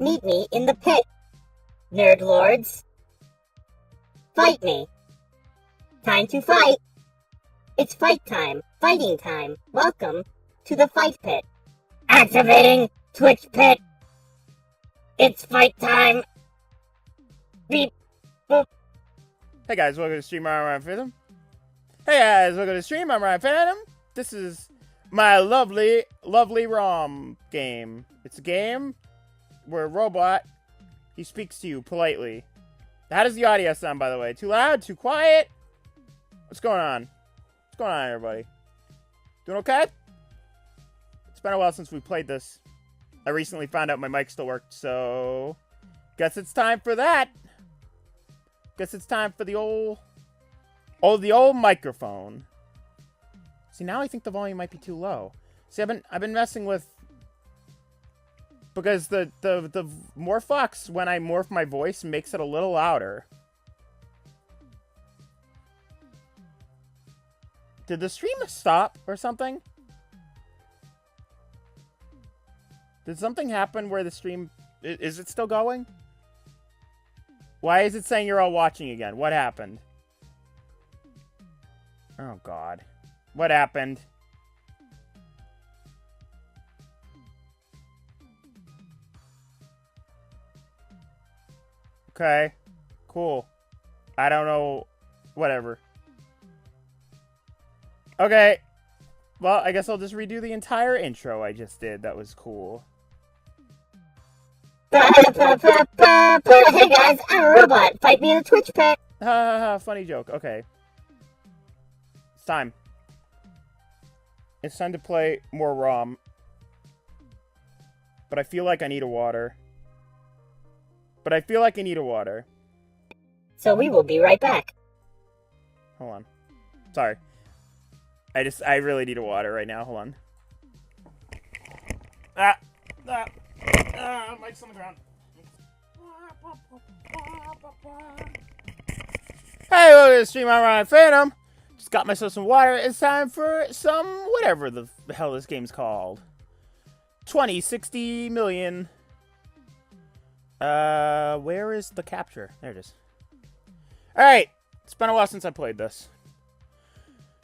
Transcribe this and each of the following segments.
Meet me in the pit, nerd lords. Fight me. Time to fight. It's fight time, fighting time. Welcome to the fight pit. Activating Twitch pit. It's fight time. Beep, boop. Hey guys, welcome to stream. I'm Ryan Phantom. Hey guys, welcome to stream. I'm Ryan Phantom. This is my lovely ROM game. It's a game where a robot, he speaks to you politely. How does the audio sound, by the way? Too loud? Too quiet? What's going on? What's going on, everybody? Doing okay? It's been a while since we played this. I recently found out my mic still worked, so guess it's time for that. Guess it's time for the old microphone. See, now I think the volume might be too low. See, I've been messing with, because the Morphox, when I morph my voice, makes it a little louder. Did the stream stop or something? Did something happen where the stream... Is it still going? Why is it saying you're all watching again? What happened? Oh, God. What happened? Okay. Cool. I don't know. Whatever. Okay. Well, I guess I'll just redo the entire intro I just did. That was cool. Hey guys, I'm a robot. Fight me in the Twitch pit. Ha ha ha, funny joke. Okay. It's time. It's time to play more ROM. But I feel like I need a water. So we will be right back. Hold on. Sorry. I really need a water right now. Hold on. Mic's on the ground. Hey, welcome to the stream. I'm Ryan Phantom. Just got myself some water. It's time for some whatever the hell this game's called. 2060 million. Where is the capture? There it is. Alright. It's been a while since I played this.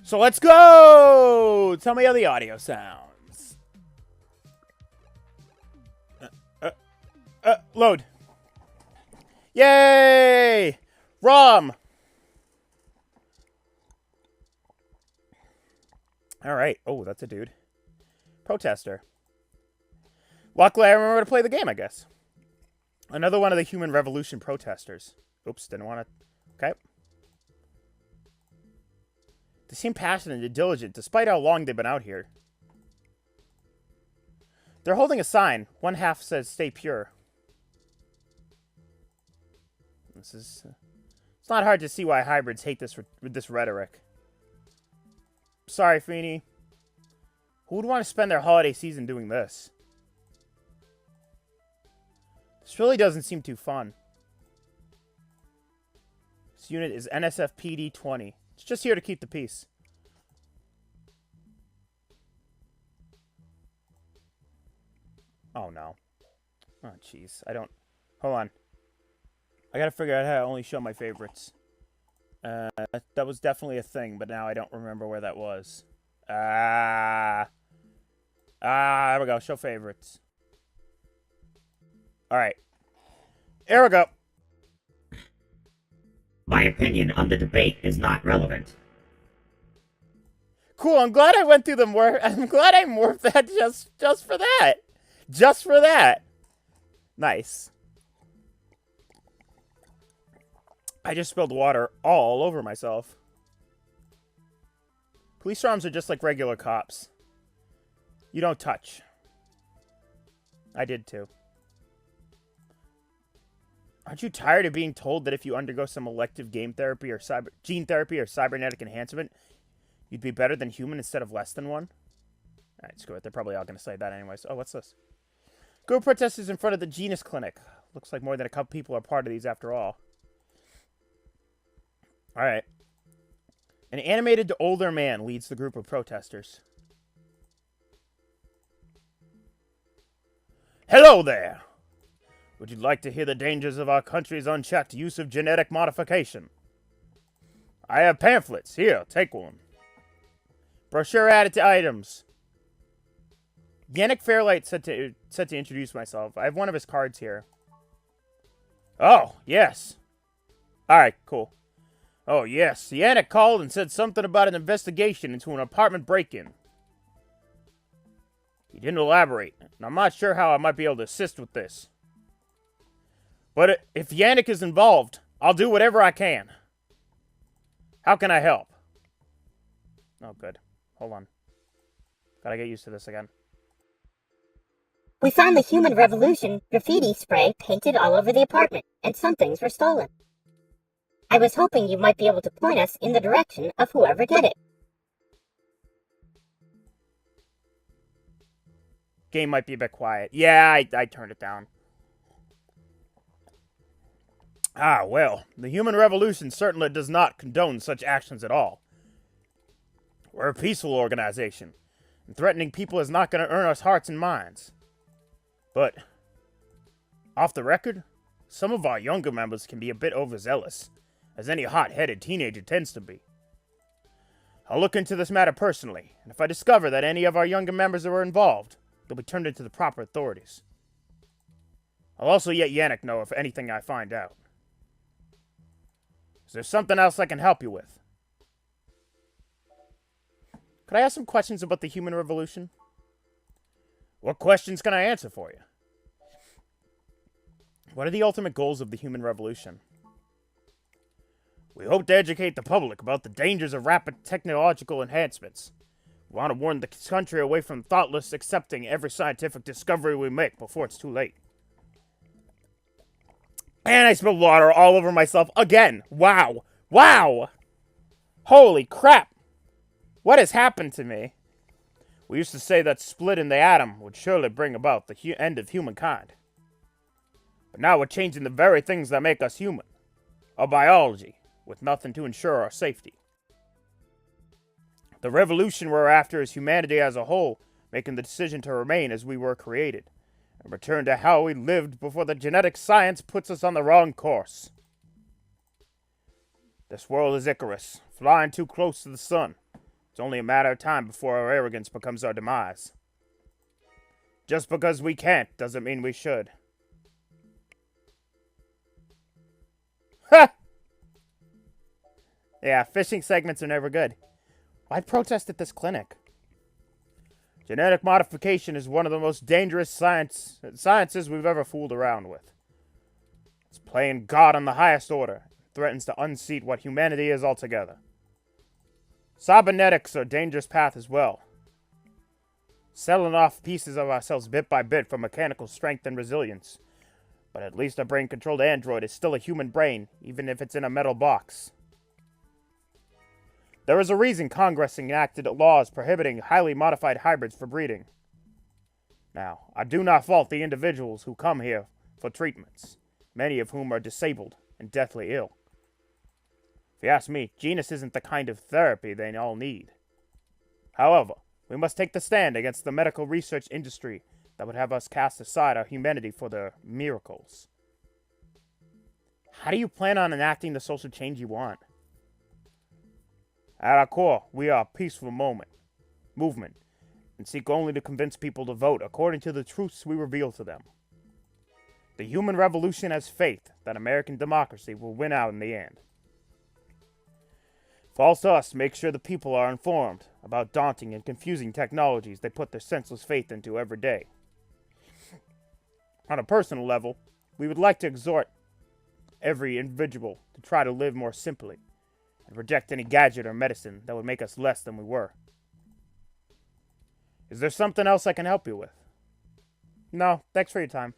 So let's go! Tell me how the audio sounds. Load. Yay! ROM! Alright. Oh, that's a dude. Protester. Luckily, I remember to play the game, I guess. Another one of the Human Revolution protesters. Oops, didn't want to... Okay. They seem passionate and diligent, despite how long they've been out here. They're holding a sign. One half says, "Stay pure." It's not hard to see why hybrids hate this rhetoric. Sorry, Feeny. Who would want to spend their holiday season doing this? This really doesn't seem too fun. This unit is NSFPD-20. It's just here to keep the peace. Oh, no. Oh, jeez. Hold on. I gotta figure out how to only show my favorites. That was definitely a thing, but now I don't remember where that was. There we go. Show favorites. Alright. Here we go. My opinion on the debate is not relevant. Cool, I'm glad I went through the I'm glad I morphed that just for that. Just for that. Nice. I just spilled water all over myself. Police ROMs are just like regular cops. You don't touch. I did too. Aren't you tired of being told that if you undergo some elective gene therapy or cybernetic enhancement, you'd be better than human instead of less than one? Alright, screw it. They're probably all going to say that anyways. Oh, what's this? Group protesters in front of the Genus Clinic. Looks like more than a couple people are part of these after all. Alright. An animated to older man leads the group of protesters. Hello there! Would you like to hear the dangers of our country's unchecked use of genetic modification? I have pamphlets. Here, take one. Brochure added to items. Yannick Fairlight said to introduce myself. I have one of his cards here. Oh, yes. Alright, cool. Oh, yes. Yannick called and said something about an investigation into an apartment break-in. He didn't elaborate, and I'm not sure how I might be able to assist with this. But if Yannick is involved, I'll do whatever I can. How can I help? Oh, good. Hold on. Gotta get used to this again. We found the Human Revolution graffiti spray painted all over the apartment, and some things were stolen. I was hoping you might be able to point us in the direction of whoever did it. Game might be a bit quiet. Yeah, I turned it down. Ah, well, the Human Revolution certainly does not condone such actions at all. We're a peaceful organization, and threatening people is not going to earn us hearts and minds. But, off the record, some of our younger members can be a bit overzealous, as any hot-headed teenager tends to be. I'll look into this matter personally, and if I discover that any of our younger members are involved, they'll be turned into the proper authorities. I'll also let Yannick know if anything I find out. Is there something else I can help you with? Could I ask some questions about the Human Revolution? What questions can I answer for you? What are the ultimate goals of the Human Revolution? We hope to educate the public about the dangers of rapid technological enhancements. We want to warn the country away from thoughtless accepting every scientific discovery we make before it's too late. And I spilled water all over myself again. Wow. Wow. Holy crap. What has happened to me? We used to say that split in the atom would surely bring about the end of humankind. But now we're changing the very things that make us human. Our biology, with nothing to ensure our safety. The revolution we're after is humanity as a whole, making the decision to remain as we were created, and return to how we lived before the genetic science puts us on the wrong course. This world is Icarus, flying too close to the sun. It's only a matter of time before our arrogance becomes our demise. Just because we can't doesn't mean we should. Ha! Yeah, fishing segments are never good. Why protest at this clinic? Genetic modification is one of the most dangerous sciences we've ever fooled around with. It's playing God on the highest order. It threatens to unseat what humanity is altogether. Cybernetics are a dangerous path as well. Selling off pieces of ourselves bit by bit for mechanical strength and resilience. But at least a brain-controlled android is still a human brain, even if it's in a metal box. There is a reason Congress enacted laws prohibiting highly modified hybrids for breeding. Now, I do not fault the individuals who come here for treatments, many of whom are disabled and deathly ill. If you ask me, genus isn't the kind of therapy they all need. However, we must take the stand against the medical research industry that would have us cast aside our humanity for their miracles. How do you plan on enacting the social change you want? At our core, we are a peaceful movement, and seek only to convince people to vote according to the truths we reveal to them. The Human Revolution has faith that American democracy will win out in the end. Falls to us to make sure the people are informed about daunting and confusing technologies they put their senseless faith into every day. On a personal level, we would like to exhort every individual to try to live more simply and reject any gadget or medicine that would make us less than we were. Is there something else I can help you with? No, thanks for your time.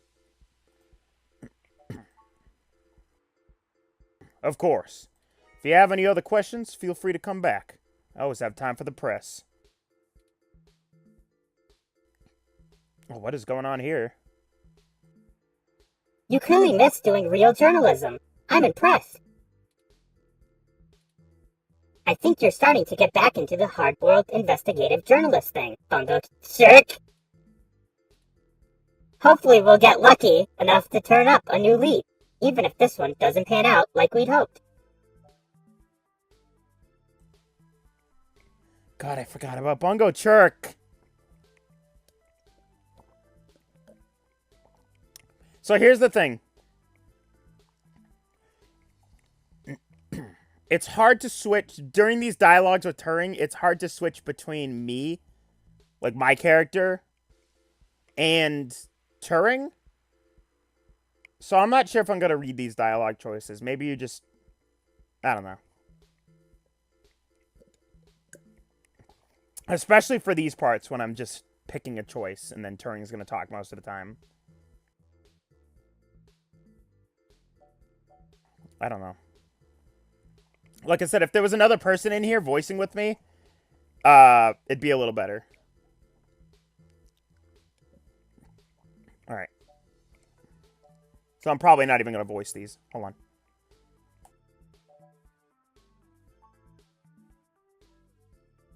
Of course. If you have any other questions, feel free to come back. I always have time for the press. Oh, what is going on here? You clearly miss doing real journalism. I'm impressed. I think you're starting to get back into the hard-boiled investigative journalist thing, bundled jerk. Hopefully we'll get lucky enough to turn up a new lead, even if this one doesn't pan out like we'd hoped. God, I forgot about Bungo Chirk. So here's the thing. It's hard to switch during these dialogues with Turing. It's hard to switch between me, like my character, and Turing. So I'm not sure if I'm going to read these dialogue choices. Maybe you just, I don't know. Especially for these parts when I'm just picking a choice and then Turing's going to talk most of the time. I don't know. Like I said, if there was another person in here voicing with me, it'd be a little better. Alright. So I'm probably not even going to voice these. Hold on.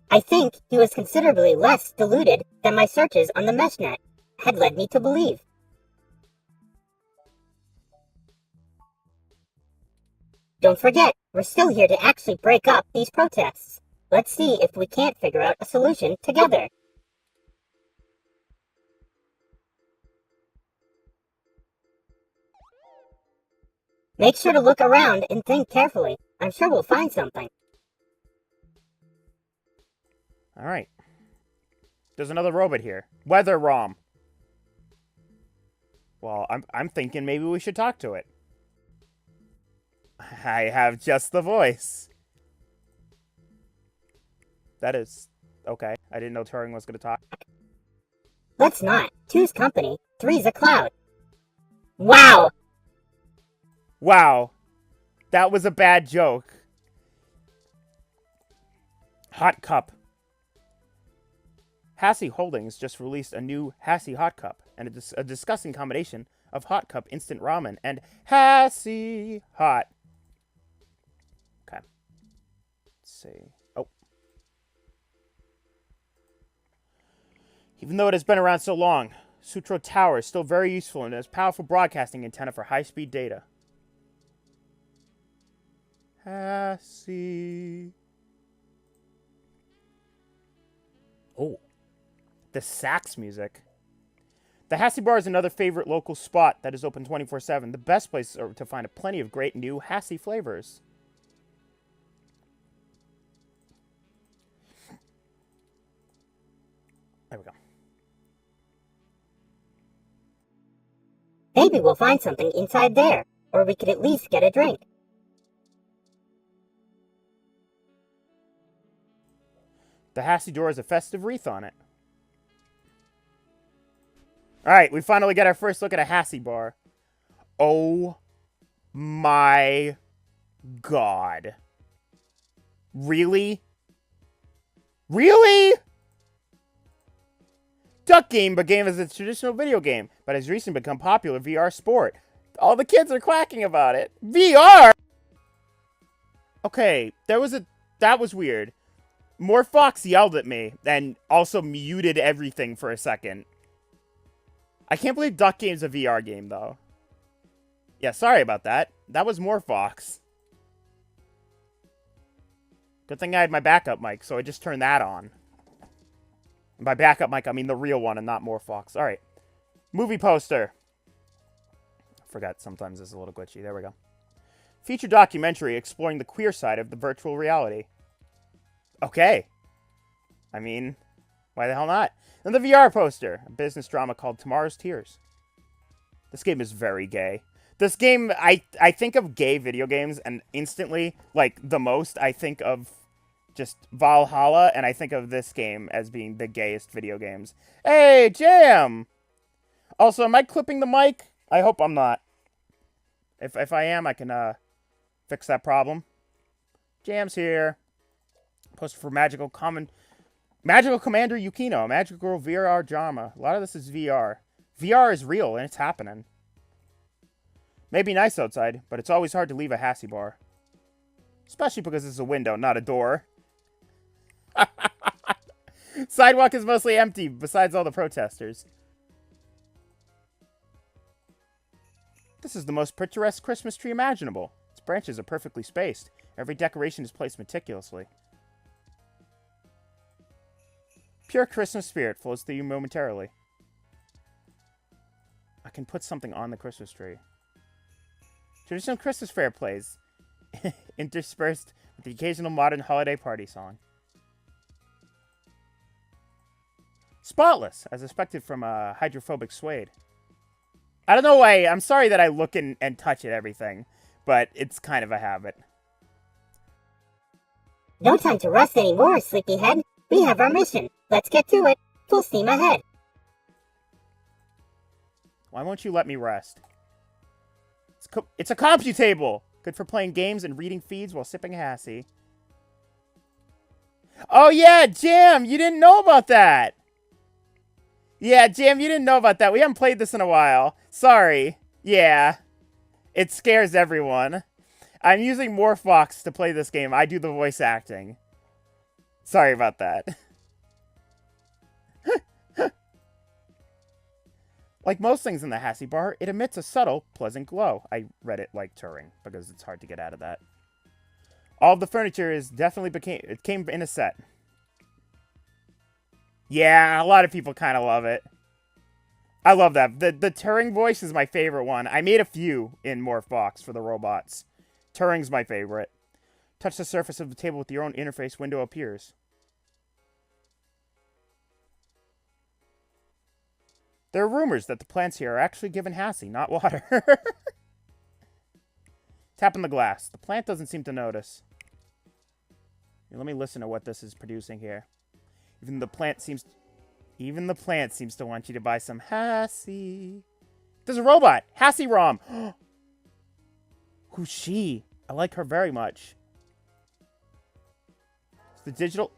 I think he was considerably less deluded than my searches on the meshnet had led me to believe. Don't forget, we're still here to actually break up these protests. Let's see if we can't figure out a solution together. Make sure to look around and think carefully. I'm sure we'll find something. Alright. There's another robot here. Weather ROM. Well, I'm thinking maybe we should talk to it. I have just the voice. That is okay. I didn't know Turing was going to talk. Let's not. Two's company, three's a cloud. Wow! Wow. That was a bad joke. Hot Cup. Hassie Holdings just released a new Hassie Hot Cup, and a disgusting combination of Hot Cup instant ramen and Hassie Hot. Okay. Let's see. Oh. Even though it has been around so long, Sutro Tower is still very useful and has powerful broadcasting antenna for high-speed data. Hassie. Oh. The sax music. The Hassie Bar is another favorite local spot that is open 24/7. The best place to find plenty of great new Hassie flavors. There we go. Maybe we'll find something inside there, or we could at least get a drink. The Hassie door has a festive wreath on it. Alright, we finally get our first look at a Hassie bar. Oh my god. Really? Really? Duck Game began as a traditional video game, but has recently become popular VR sport. All the kids are quacking about it. VR? Okay, that was weird. Morphox yelled at me and also muted everything for a second. I can't believe Duck Game's a VR game, though. Yeah, sorry about that. That was Morphox. Good thing I had my backup mic, so I just turned that on. And by backup mic, I mean the real one and not Morphox. Alright. Movie poster. I forgot sometimes it's a little glitchy. There we go. Feature documentary exploring the queer side of the virtual reality. Okay. I mean, why the hell not? And the VR poster, a business drama called Tomorrow's Tears. This game is very gay. This game, I think of gay video games, and instantly, like, the most, I think of just Valhalla, and I think of this game as being the gayest video games. Hey, Jam! Also, am I clipping the mic? I hope I'm not. If I am, I can, fix that problem. Jam's here. Poster for Magical Commander Yukino, Magical Girl VR drama. A lot of this is VR. VR is real, and it's happening. May be nice outside, but it's always hard to leave a Hassie bar. Especially because it's a window, not a door. Sidewalk is mostly empty, besides all the protesters. This is the most picturesque Christmas tree imaginable. Its branches are perfectly spaced. Every decoration is placed meticulously. Pure Christmas spirit flows through you momentarily. I can put something on the Christmas tree. Traditional Christmas fair plays, interspersed with the occasional modern holiday party song. Spotless, as expected from a hydrophobic suede. I don't know why. I'm sorry that I look and touch at everything, but it's kind of a habit. No time to rest anymore, sleepyhead. We have our mission. Let's get to it. Full steam ahead. Why won't you let me rest? It's a computable! Good for playing games and reading feeds while sipping a Hassie. Oh yeah, Jam! You didn't know about that! Yeah, Jam, you didn't know about that. We haven't played this in a while. Sorry. Yeah. It scares everyone. I'm using Morphox to play this game. I do the voice acting. Sorry about that. Like most things in the Hassie bar, it emits a subtle, pleasant glow. I read it like Turing, because it's hard to get out of that. All of the furniture came in a set. Yeah, a lot of people kind of love it. I love that. The Turing voice is my favorite one. I made a few in Morphox for the robots. Turing's my favorite. Touch the surface of the table with your own interface window appears. There are rumors that the plants here are actually given Hassie, not water. Tap on the glass. The plant doesn't seem to notice. Here, let me listen to what this is producing here. Even the plant seems to want you to buy some Hassie. There's a robot! Hassie ROM! Who's she? I like her very much. It's the digital...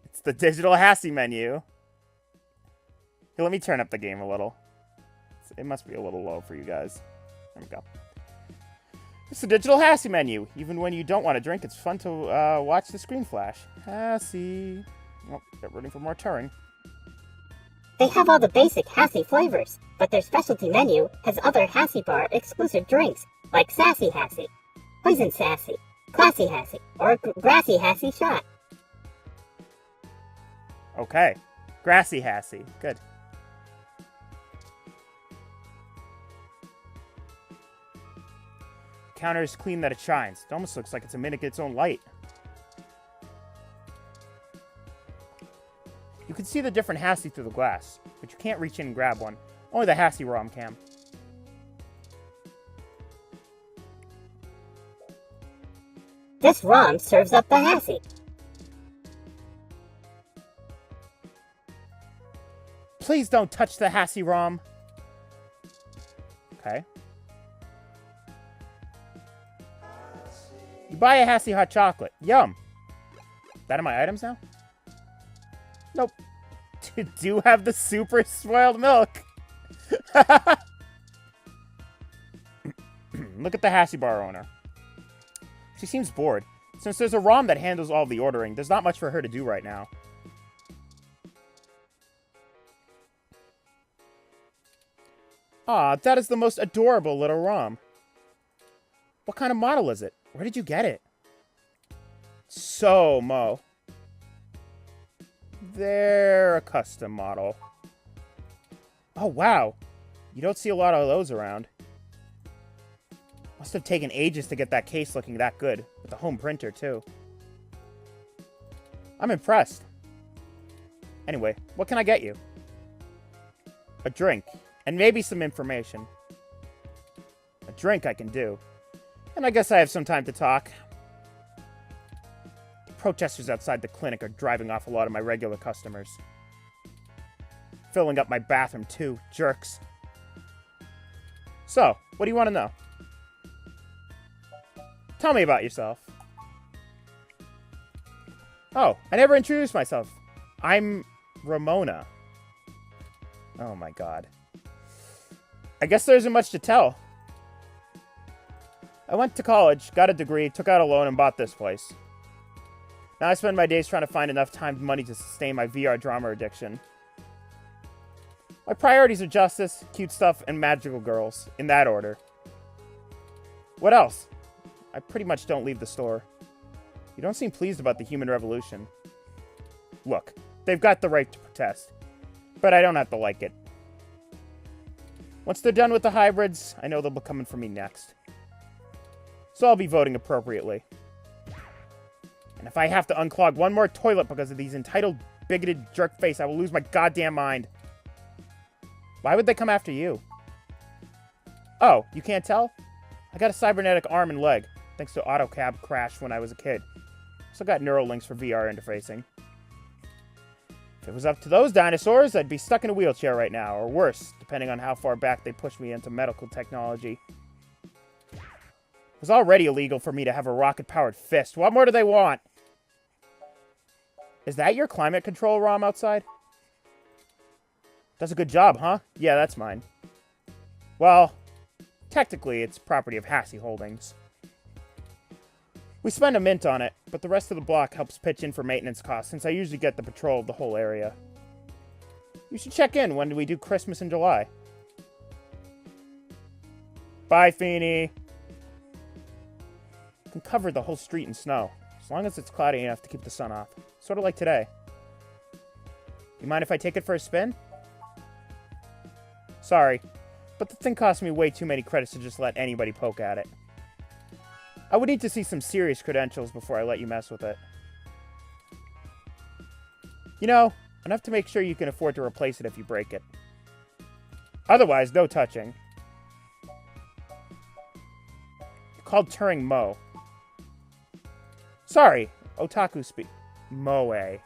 it's the digital Hassie menu. Here, let me turn up the game a little. It must be a little low for you guys. There we go. It's the digital Hassie menu. Even when you don't want to drink, it's fun to watch the screen flash. Hassie. Oh, get ready for more Turing. They have all the basic Hassie flavors, but their specialty menu has other Hassie bar exclusive drinks, like Sassy Hassie, Poison Sassy, Classy Hassie, or Grassy Hassie Shot. Okay. Grassy Hassie. Good. Counter is clean that it shines. It almost looks like it's emitting its own light. You can see the different Hassie through the glass, but you can't reach in and grab one. Only the Hassie ROM can. This ROM serves up the Hassie. Please don't touch the Hassie ROM. Okay. You buy a Hassie hot chocolate. Yum. That are my items now? Nope. Do have the super spoiled milk. Look at the Hassie bar owner. She seems bored. Since there's a ROM that handles all the ordering, there's not much for her to do right now. Aw, that is the most adorable little ROM. What kind of model is it? Where did you get it? So, Mo. They're a custom model. Oh, wow. You don't see a lot of those around. Must have taken ages to get that case looking that good. With the home printer, too. I'm impressed. Anyway, what can I get you? A drink. And maybe some information. A drink I can do. And I guess I have some time to talk. The protesters outside the clinic are driving off a lot of my regular customers. Filling up my bathroom too, jerks. So, what do you want to know? Tell me about yourself. Oh, I never introduced myself. I'm Ramona. Oh my god. I guess there isn't much to tell. I went to college, got a degree, took out a loan, and bought this place. Now I spend my days trying to find enough time and money to sustain my VR drama addiction. My priorities are justice, cute stuff, and magical girls, in that order. What else? I pretty much don't leave the store. You don't seem pleased about the human revolution. Look, they've got the right to protest, but I don't have to like it. Once they're done with the hybrids, I know they'll be coming for me next. So I'll be voting appropriately. And if I have to unclog one more toilet because of these entitled, bigoted jerkface, I will lose my goddamn mind. Why would they come after you? Oh, you can't tell? I got a cybernetic arm and leg, thanks to AutoCAD crash when I was a kid. So got neural links for VR interfacing. If it was up to those dinosaurs, I'd be stuck in a wheelchair right now, or worse, depending on how far back they push me into medical technology. It was already illegal for me to have a rocket-powered fist. What more do they want? Is that your climate control ROM outside? Does a good job, huh? Yeah, that's mine. Well, technically, it's property of Hassie Holdings. We spend a mint on it, but the rest of the block helps pitch in for maintenance costs since I usually get the patrol of the whole area. You should check in when we do Christmas in July. Bye, Feeny. Can cover the whole street in snow, as long as it's cloudy enough to keep the sun off. Sort of like today. You mind if I take it for a spin? Sorry, but the thing cost me way too many credits to just let anybody poke at it. I would need to see some serious credentials before I let you mess with it. You know, enough to make sure you can afford to replace it if you break it. Otherwise, no touching. Called Turing Mo. Sorry, otaku speak. Moe.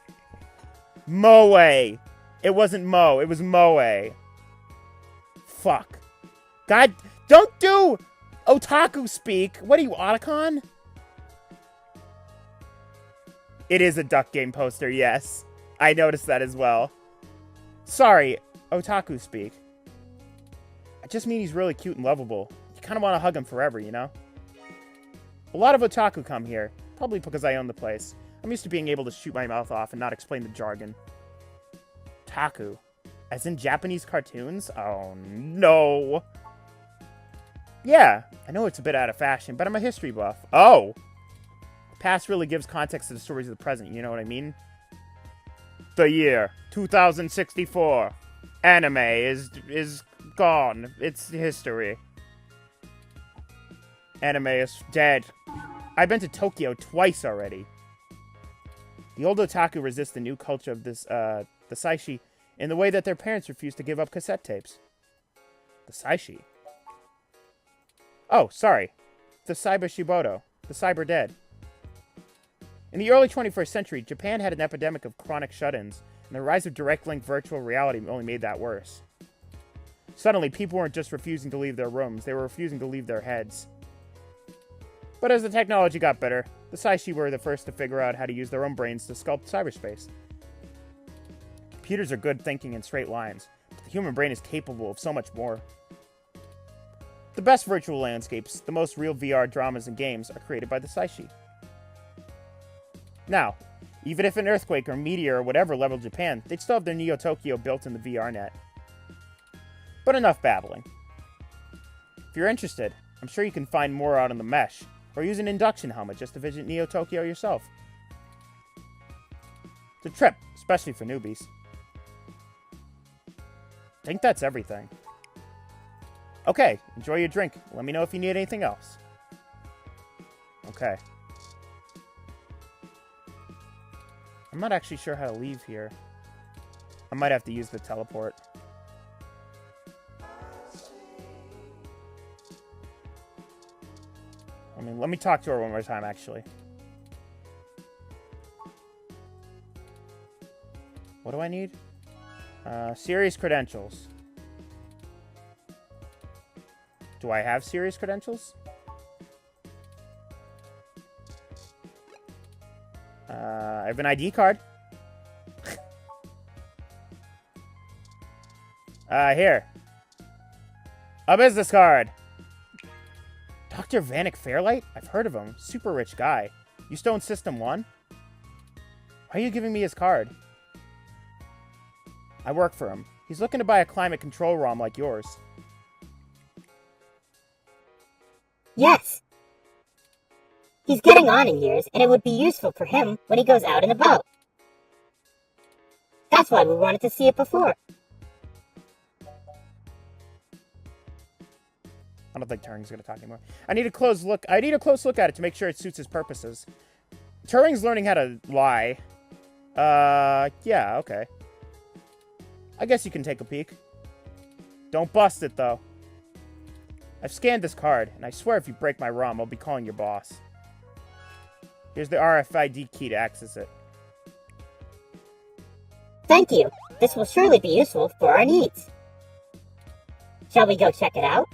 Moe! It wasn't Mo, it was Moe. Fuck. God, don't do otaku speak. What are you, Otacon? It is a Duck Game poster, yes. I noticed that as well. Sorry, otaku speak. I just mean he's really cute and lovable. You kind of want to hug him forever, you know? A lot of otaku come here, probably because I own the place. I'm used to being able to shoot my mouth off and not explain the jargon. Otaku. As in Japanese cartoons? Oh, no. Yeah, I know it's a bit out of fashion, but I'm a history buff. Oh! The past really gives context to the stories of the present, you know what I mean? The year 2064. Anime is gone. It's history. Anime is dead. I've been to Tokyo twice already. The old otaku resist the new culture of this, the Saishi, in the way that their parents refuse to give up cassette tapes. The Saishi? Oh, sorry. The Cyber Shibodo. The Cyber Dead. In the early 21st century, Japan had an epidemic of chronic shut-ins, and the rise of direct-link virtual reality only made that worse. Suddenly, people weren't just refusing to leave their rooms, they were refusing to leave their heads. But as the technology got better, the Saishi were the first to figure out how to use their own brains to sculpt cyberspace. Computers are good thinking in straight lines, but the human brain is capable of so much more. The best virtual landscapes, the most real VR dramas and games, are created by the Saishi. Now, even if an earthquake or meteor or whatever leveled Japan, they'd still have their Neo Tokyo built in the VR net. But enough babbling. If you're interested, I'm sure you can find more out on the mesh, or use an induction helmet just to visit Neo Tokyo yourself. It's a trip, especially for newbies. I think that's everything. Okay, enjoy your drink. Let me know if you need anything else. Okay. I'm not actually sure how to leave here. I might have to use the teleport. I mean, let me talk to her one more time, actually. What do I need? Serious credentials. Do I have serious credentials? I have an ID card. Here. A business card. Dr. Vanek Fairlight? I've heard of him. Super rich guy. Used to own System 1? Why are you giving me his card? I work for him. He's looking to buy a climate control ROM like yours. Yes. He's getting on in years, and it would be useful for him when he goes out and about. That's why we wanted to see it before. I don't think Turing's gonna talk anymore. I need a close look at it to make sure it suits his purposes. Turing's learning how to lie. Yeah, okay. I guess you can take a peek. Don't bust it, though. I've scanned this card, and I swear if you break my ROM, I'll be calling your boss. Here's the RFID key to access it. Thank you. This will surely be useful for our needs. Shall we go check it out?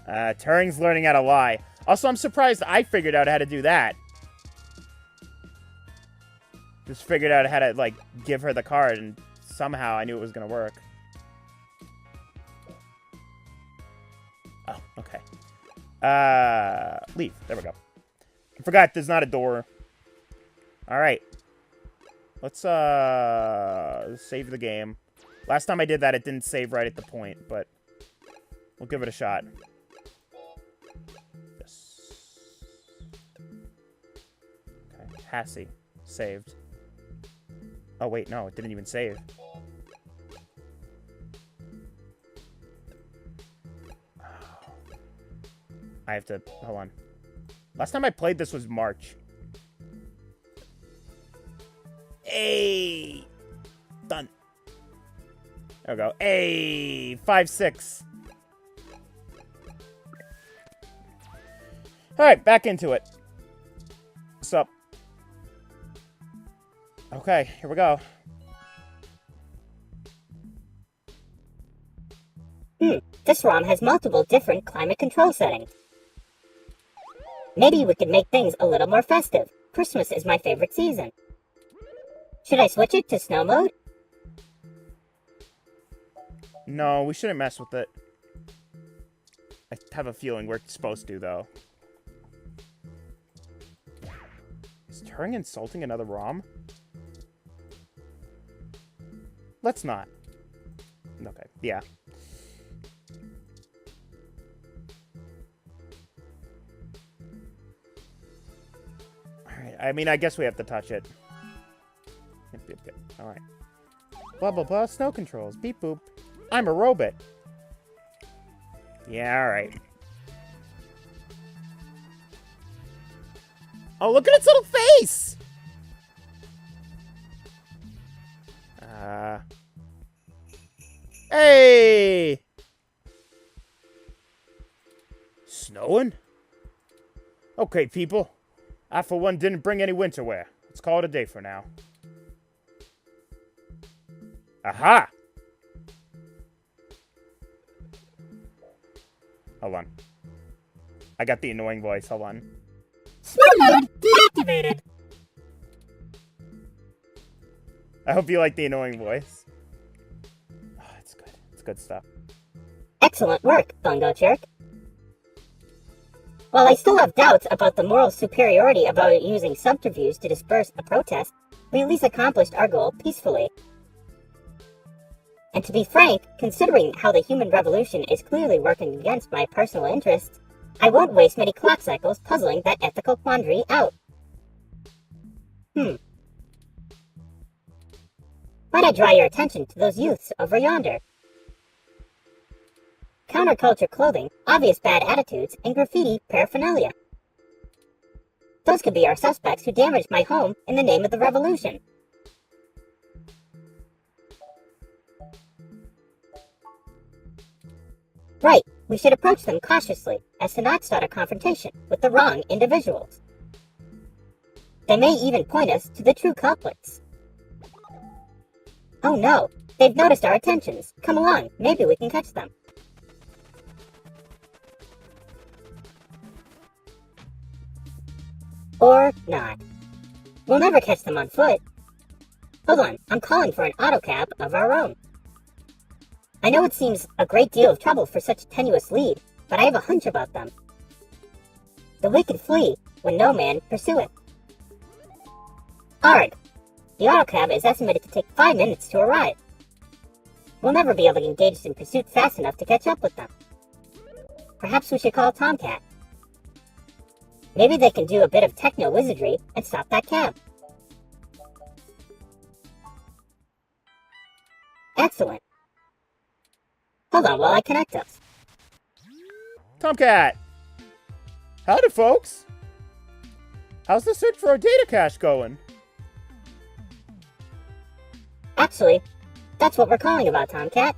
Turing's learning how to lie. Also, I'm surprised I figured out how to do that. Just figured out how to, like, give her the card, and somehow I knew it was gonna work. Oh, okay. Leave. There we go. I forgot there's not a door. Alright. Let's, save the game. Last time I did that, it didn't save right at the point, but we'll give it a shot. Yes. Okay, Hassie. Saved. Oh, wait, no, it didn't even save. I have to... Hold on. Last time I played this was March. Hey! Done. There we go. Hey! 5-6. Alright, back into it. What's up? Okay, here we go. This ROM has multiple different climate control settings. Maybe we could make things a little more festive. Christmas is my favorite season. Should I switch it to snow mode? No, we shouldn't mess with it. I have a feeling we're supposed to, though. Is Turing insulting another ROM? Let's not. Okay, yeah. Alright, I mean, I guess we have to touch it. Yep. Alright. Blah, blah, blah, snow controls. Beep, boop. I'm a robot. Yeah, alright. Oh, look at its little face! Hey! Snowing? Okay, people. I, for one, didn't bring any winter wear. Let's call it a day for now. Aha! Hold on. I got the annoying voice. Hold on. Snow mode deactivated! I hope you like the annoying voice. Oh, it's good. It's good stuff. Excellent work, Bungo Jerk. While I still have doubts about the moral superiority about using subterfuge to disperse a protest, we at least accomplished our goal peacefully. And to be frank, considering how the human revolution is clearly working against my personal interests, I won't waste many clock cycles puzzling that ethical quandary out. Might I draw your attention to those youths over yonder? Counterculture clothing, obvious bad attitudes, and graffiti paraphernalia. Those could be our suspects who damaged my home in the name of the revolution. Right, we should approach them cautiously, as to not start a confrontation with the wrong individuals. They may even point us to the true culprits. Oh no, they've noticed our attentions. Come along, maybe we can catch them. Or not. We'll never catch them on foot. Hold on, I'm calling for an autocab of our own. I know it seems a great deal of trouble for such a tenuous lead, but I have a hunch about them. The wicked flee when no man pursueth. Alright, the autocab is estimated to take 5 minutes to arrive. We'll never be able to engage in pursuit fast enough to catch up with them. Perhaps we should call Tomcat. Maybe they can do a bit of techno-wizardry and stop that cab. Excellent. Hold on while I connect us. Tomcat! Howdy, folks! How's the search for our data cache going? Actually, that's what we're calling about, Tomcat.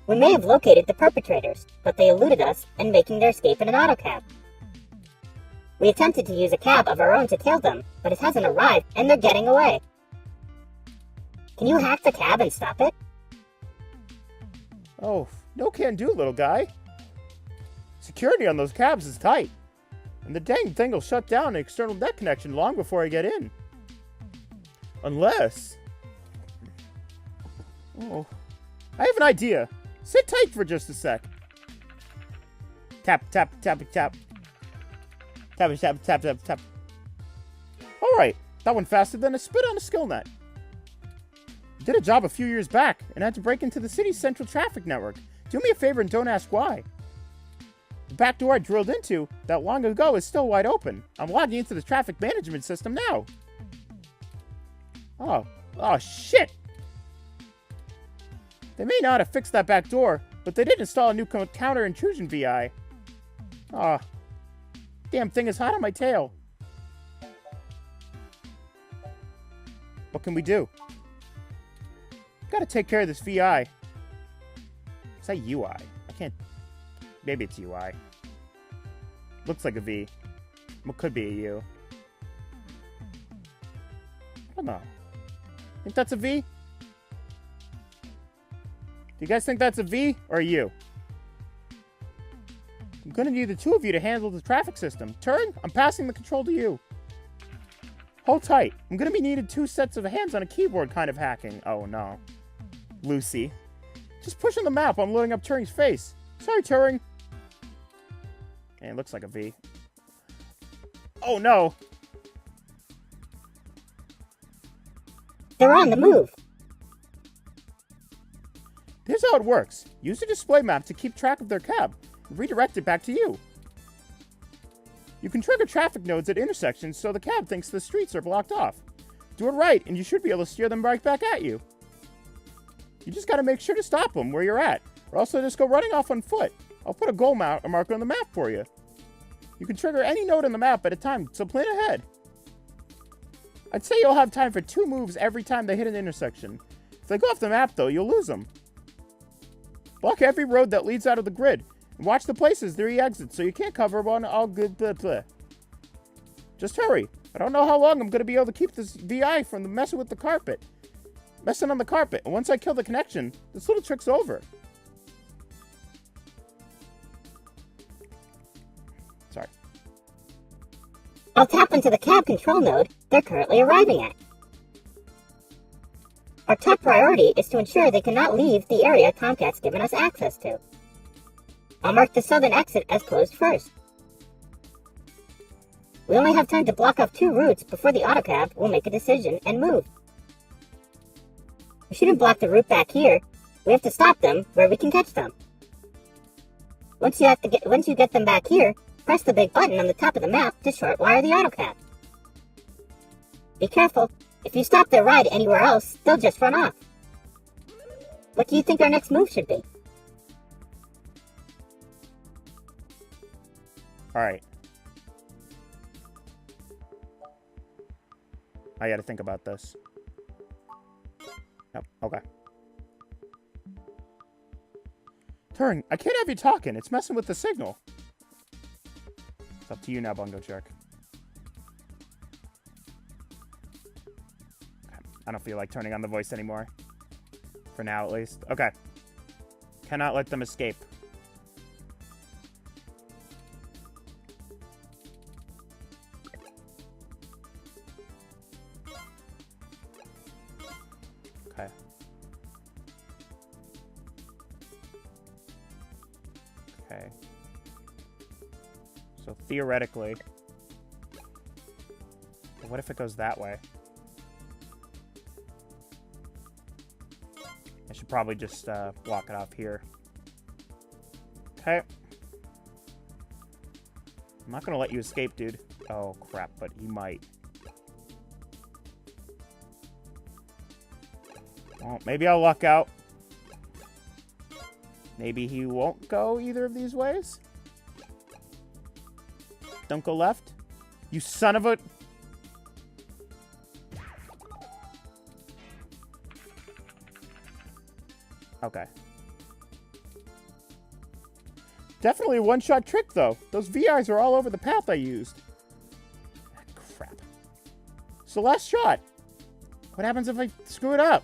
We may have located the perpetrators, but they eluded us and making their escape in an autocab. We attempted to use a cab of our own to tail them, but it hasn't arrived and they're getting away. Can you hack the cab and stop it? Oh, no can do, little guy. Security on those cabs is tight. And the dang thing will shut down an external net connection long before I get in. Unless... Oh, I have an idea. Sit tight for just a sec. Tap, tap, tap, tap. Tap, tap, tap, tap, tap. Alright, that went faster than a spit on a skill net. Did a job a few years back and had to break into the city's central traffic network. Do me a favor and don't ask why. The back door I drilled into that long ago is still wide open. I'm logging into the traffic management system now. Oh shit! They may not have fixed that back door, but they did install a new counter-intrusion VI. Damn thing is hot on my tail. What can we do? Gotta take care of this VI. Is that UI? I can't... Maybe it's UI. Looks like a V. What could be a U? I don't know. Think that's a V? Do you guys think that's a V or a U? I'm gonna need the two of you to handle the traffic system. Turing, I'm passing the control to you. Hold tight. I'm gonna be needed 2 sets of hands on a keyboard kind of hacking. Oh no. Lucy. Just pushing the map, I'm loading up Turing's face. Sorry, Turing. And it looks like a V. Oh no! They're on the move. Here's how it works. Use the display map to keep track of their cab, and redirect it back to you. You can trigger traffic nodes at intersections so the cab thinks the streets are blocked off. Do it right, and you should be able to steer them right back at you. You just gotta make sure to stop them where you're at, or else they'll just go running off on foot. I'll put a goal marker on the map for you. You can trigger any node on the map at a time, so plan ahead. I'd say you'll have time for 2 moves every time they hit an intersection. If they go off the map, though, you'll lose them. Block every road that leads out of the grid, and watch the places there he exits so you can't cover one all good blah blah. Just hurry. I don't know how long I'm going to be able to keep this VI from messing with the carpet. Messing on the carpet, and once I kill the connection, this little trick's over. Sorry. I'll tap into the cab control node they're currently arriving at. Our top priority is to ensure they cannot leave the area Tomcat's given us access to. I'll mark the southern exit as closed first. We only have time to block off 2 routes before the autocab will make a decision and move. We shouldn't block the route back here. We have to stop them where we can catch them. Once you get them back here, press the big button on the top of the map to short-wire the autocab. Be careful. If you stop their ride anywhere else, they'll just run off. What do you think our next move should be? Alright. I gotta think about this. Yep, okay. Turing, I can't have you talking. It's messing with the signal. It's up to you now, Bungo Jerk. I don't feel like turning on the voice anymore. For now, at least. Okay. Cannot let them escape. Okay. Okay. So theoretically... What if it goes that way? I should probably just block it off here. Okay. I'm not gonna let you escape, dude. Oh, crap, but he might. Well, maybe I'll luck out. Maybe he won't go either of these ways? Don't go left? You son of a... Okay. Definitely a one-shot trick, though. Those VIs are all over the path I used. Ah, crap. It's the last shot. What happens if I screw it up?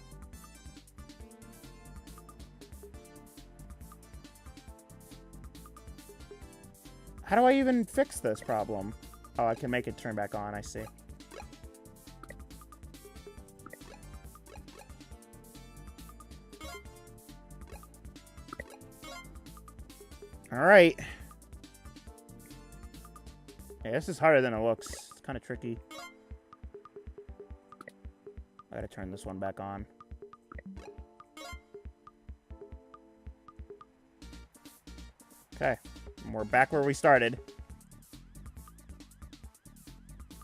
How do I even fix this problem? Oh, I can make it turn back on, I see. Alright. Yeah, this is harder than it looks. It's kind of tricky. I gotta turn this one back on. Okay. And we're back where we started.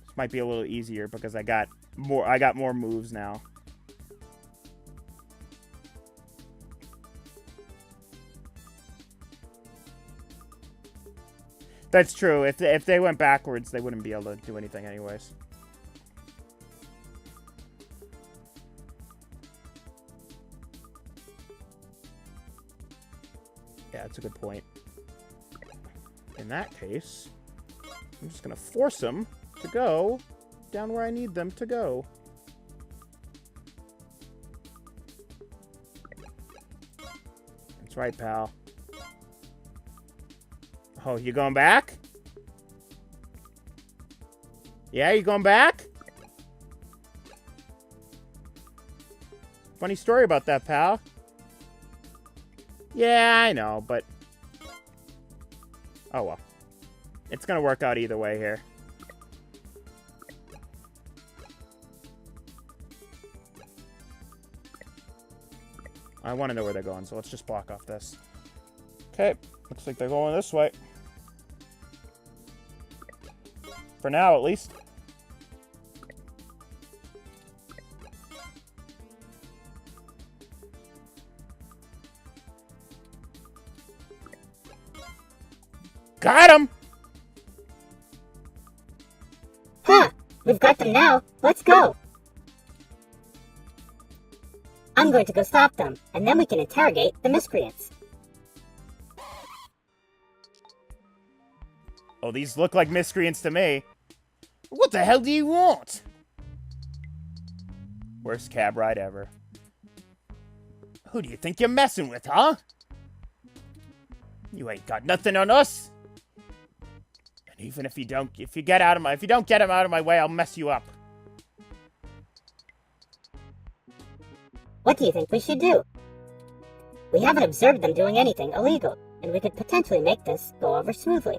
This might be a little easier because I got more moves now. That's true. If they went backwards, they wouldn't be able to do anything anyways. Yeah, that's a good point. In that case, I'm just going to force them to go down where I need them to go. That's right, pal. Oh, you going back? Yeah, you going back? Funny story about that, pal. Yeah, I know, but... Oh, well. It's gonna work out either way here. I want to know where they're going, so let's just block off this. Okay, looks like they're going this way. For now, at least. Got him! Huh! We've got them now. Let's go! I'm going to go stop them, and then we can interrogate the miscreants. Oh, these look like miscreants to me. What the hell do you want? Worst cab ride ever. Who do you think you're messing with, huh? You ain't got nothing on us. And even if you don't get him out of my way, I'll mess you up. What do you think we should do? We haven't observed them doing anything illegal, and we could potentially make this go over smoothly.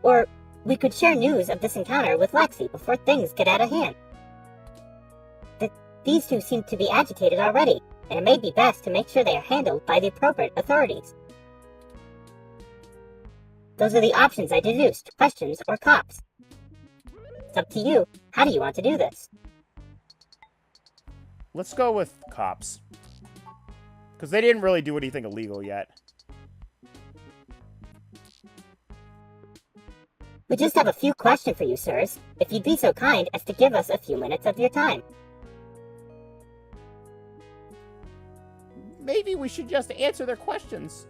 Or we could share news of this encounter with Lexi before things get out of hand. These two seem to be agitated already, and it may be best to make sure they are handled by the appropriate authorities. Those are the options I deduced, questions or cops. It's up to you. How do you want to do this? Let's go with cops. Because they didn't really do anything illegal yet. We just have a few questions for you, sirs, if you'd be so kind as to give us a few minutes of your time. Maybe we should just answer their questions.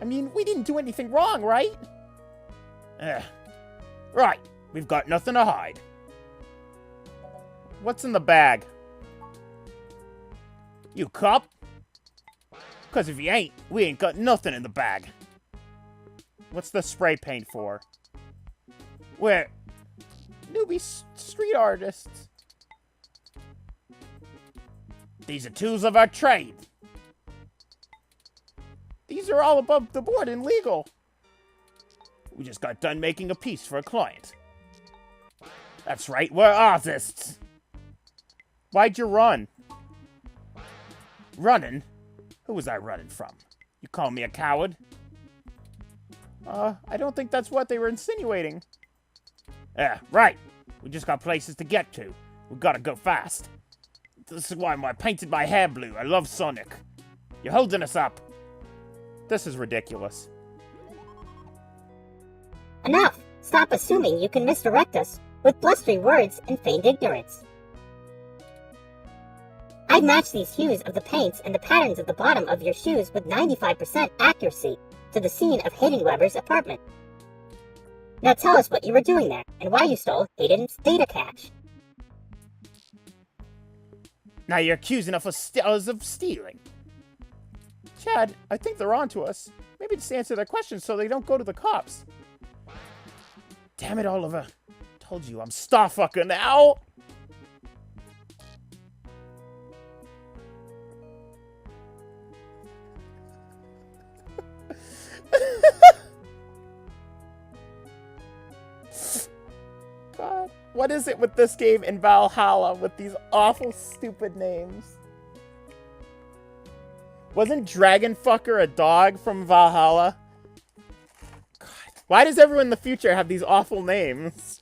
I mean, we didn't do anything wrong, right? Right, we've got nothing to hide. What's in the bag? You cop? Because if you ain't, we ain't got nothing in the bag. What's the spray paint for? We're newbie street artists. These are tools of our trade. These are all above the board and legal. We just got done making a piece for a client. That's right, we're artists. Why'd you run? Running? Who was I running from? You call me a coward? I don't think that's what they were insinuating. Yeah, right. We just got places to get to. We gotta go fast. This is why I painted my hair blue. I love Sonic. You're holding us up. This is ridiculous. Enough! Stop assuming you can misdirect us with blustery words and feigned ignorance. I've matched these hues of the paints and the patterns of the bottom of your shoes with 95% accuracy to the scene of Hayden Weber's apartment. Now tell us what you were doing there, and why you stole Hayden's data cache. Now you're accusing us of stealing. Chad, I think they're onto us. Maybe just answer their questions so they don't go to the cops. Damn it, Oliver. Told you, I'm STARFUCKER now! God, what is it with this game in Valhalla with these awful, stupid names? Wasn't Dragonfucker a dog from Valhalla? God, why does everyone in the future have these awful names?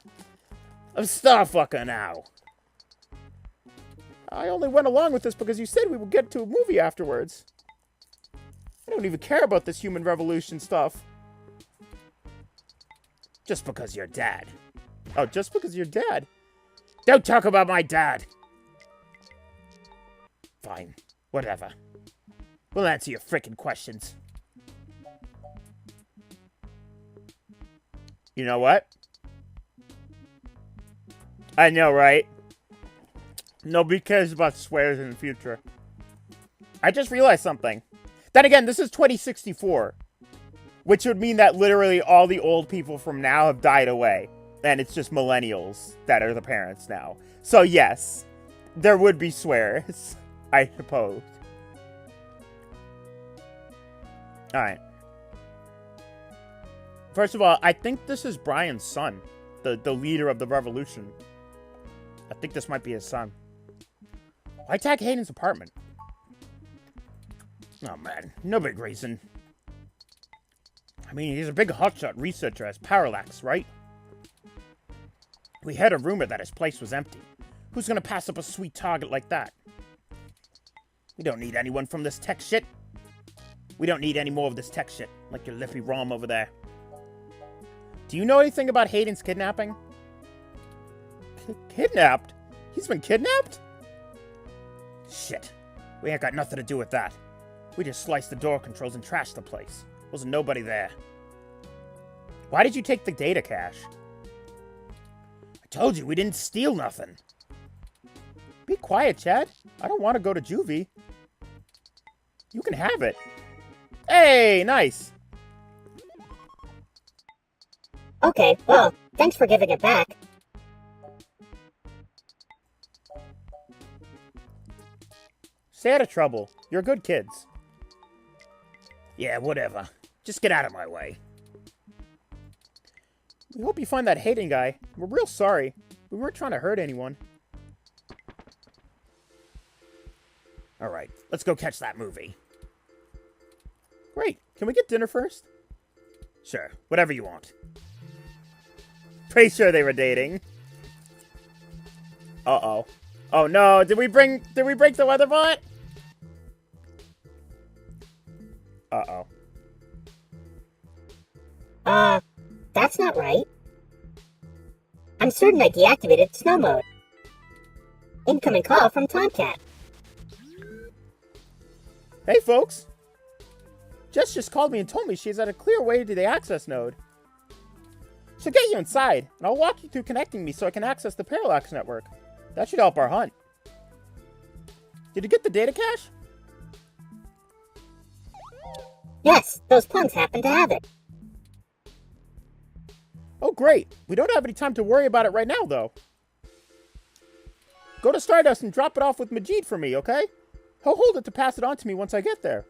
I'm STARFUCKER now. I only went along with this because you said we would get to a movie afterwards. I don't even care about this human revolution stuff. Just because you're dad. Oh, just because you're dad? Don't talk about my dad! Fine. Whatever. We'll answer your frickin' questions. You know what? I know, right? Nobody cares about swears in the future. I just realized something. Then again, this is 2064. Which would mean that literally all the old people from now have died away. And it's just millennials that are the parents now. So yes, there would be swears, I suppose. Alright. First of all, I think this is Brian's son. The leader of the revolution. I think this might be his son. Why attack Hayden's apartment? Oh man, no big reason. I mean, he's a big hotshot researcher as Parallax, right? We heard a rumor that his place was empty. Who's gonna pass up a sweet target like that? We don't need anyone from this tech shit. We don't need any more of this tech shit, like your lippy ROM over there. Do you know anything about Hayden's kidnapping? Kidnapped? He's been kidnapped? Shit. We ain't got nothing to do with that. We just sliced the door controls and trashed the place. Wasn't nobody there. Why did you take the data cache? I told you we didn't steal nothing. Be quiet, Chad. I don't want to go to juvie. You can have it. Hey, nice. Okay, well, thanks for giving it back. Stay out of trouble. You're good kids. Yeah, whatever. Just get out of my way. We hope you find that Hayden guy. We're real sorry. We weren't trying to hurt anyone. Alright, let's go catch that movie. Great. Can we get dinner first? Sure, whatever you want. Pretty sure they were dating. Uh-oh. Oh no, did we break the weather bot? Uh-oh. That's not right. I'm certain I deactivated snow mode. Incoming call from Tomcat. Hey, folks. Jess just called me and told me she's at a clear way to the access node. She'll get you inside, and I'll walk you through connecting me so I can access the Parallax network. That should help our hunt. Did you get the data cache? Yes, those punks happen to have it. Oh, great. We don't have any time to worry about it right now, though. Go to Stardust and drop it off with Majid for me, okay? He'll hold it to pass it on to me once I get there.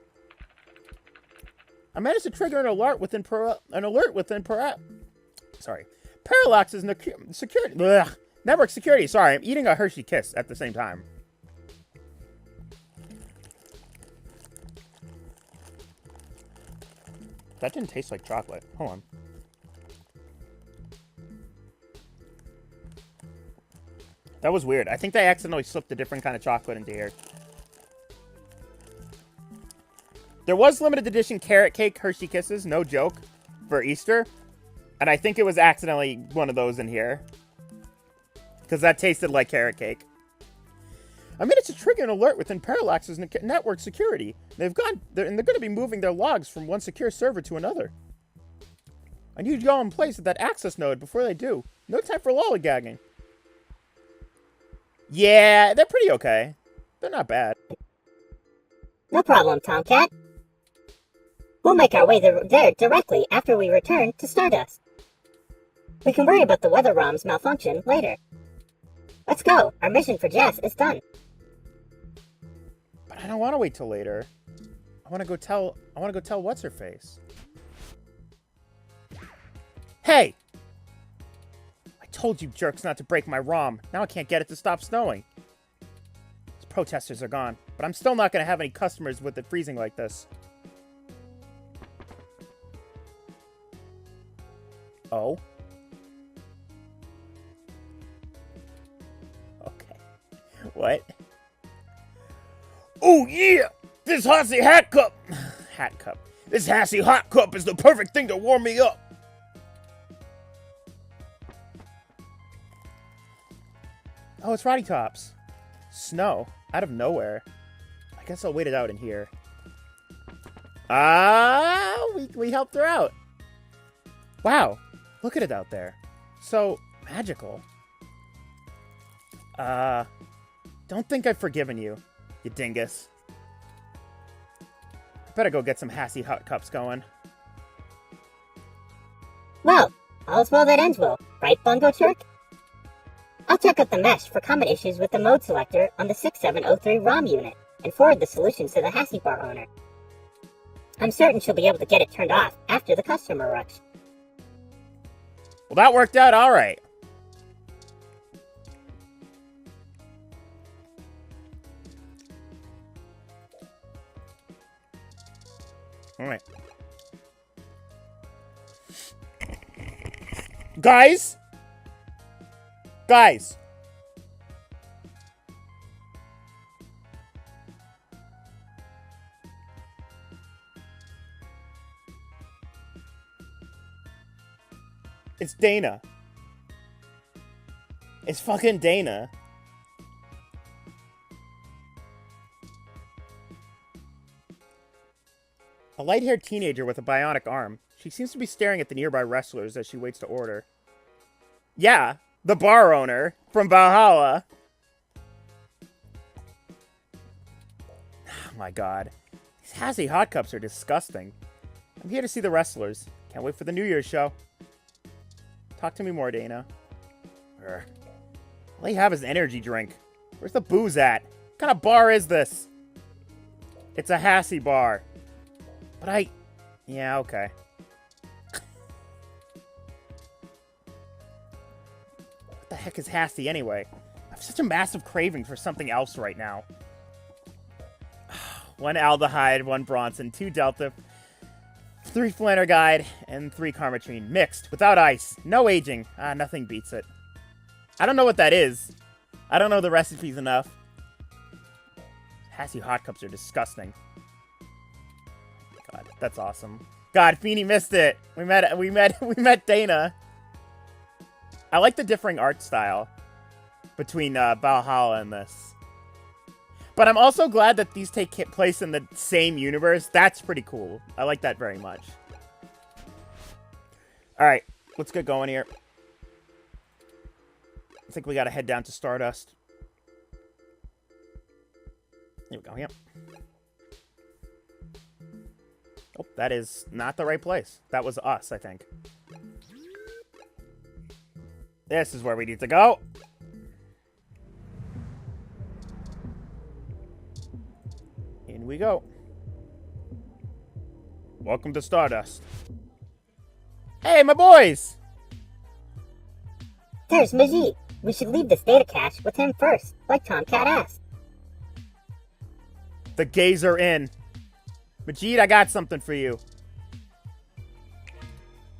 I managed to trigger an alert within Parallax's network security. Sorry, I'm eating a Hershey Kiss at the same time. That didn't taste like chocolate. Hold on. That was weird. I think they accidentally slipped a different kind of chocolate into here. There was limited edition carrot cake Hershey Kisses, no joke, for Easter. And I think it was accidentally one of those in here. Because that tasted like carrot cake. I mean, it's a trigger an alert within Parallax's network security. They're going to be moving their logs from one secure server to another. I need y'all in place at that access node before they do. No time for lollygagging. Yeah, they're pretty okay. They're not bad. No problem, Tomcat. We'll make our way there directly after we return to Stardust. We can worry about the weather ROM's malfunction later. Let's go. Our mission for Jess is done. But I don't want to wait till later. I want to go tell what's her face. Hey! I told you jerks not to break my ROM. Now I can't get it to stop snowing. These protesters are gone, but I'm still not going to have any customers with it freezing like this. Oh? Okay. What? Oh yeah! This Hassy Hat Cup! Hat Cup. This Hassy Hot Cup is the perfect thing to warm me up! Oh, it's Roddy Tops. Snow. Out of nowhere. I guess I'll wait it out in here. We helped her out. Wow. Look at it out there. So magical. Don't think I've forgiven you, you dingus. I better go get some Hassy Hot Cups going. Well, all's well that ends well, right, Bungo Chirk? I'll check out the mesh for common issues with the mode selector on the 6703 ROM unit and forward the solutions to the Hassy Bar owner. I'm certain she'll be able to get it turned off after the customer rush. Well, that worked out all right. All right. Guys! Guys! It's Dana. It's fucking Dana. A light-haired teenager with a bionic arm. She seems to be staring at the nearby wrestlers as she waits to order. Yeah, the bar owner from Valhalla. Oh my god. These Hassy Hot Cups are disgusting. I'm here to see the wrestlers. Can't wait for the New Year's show. Talk to me more, Dana. Urgh. All they have is an energy drink. Where's the booze at? What kind of bar is this? It's a Hassy bar. But yeah, okay. What the heck is Hassy anyway? I have such a massive craving for something else right now. 1 aldehyde, 1 Bronson, 2 Delta, 3 Flannerguide, and 3 Carmatrine. Mixed, without ice. No aging. Nothing beats it. I don't know what that is. I don't know the recipes enough. Hassy Hot Cups are disgusting. God, that's awesome. God, Feeny missed it. We met Dana. I like the differing art style between Valhalla and this. But I'm also glad that these take place in the same universe. That's pretty cool. I like that very much. Alright, let's get going here. I think we gotta head down to Stardust. Here we go, yep. Oh, that is not the right place. That was us, I think. This is where we need to go. In we go. Welcome to Stardust. Hey, my boys! There's Majid. We should leave this data cache with him first, like Tomcat asked. The gays are in. Majid, I got something for you.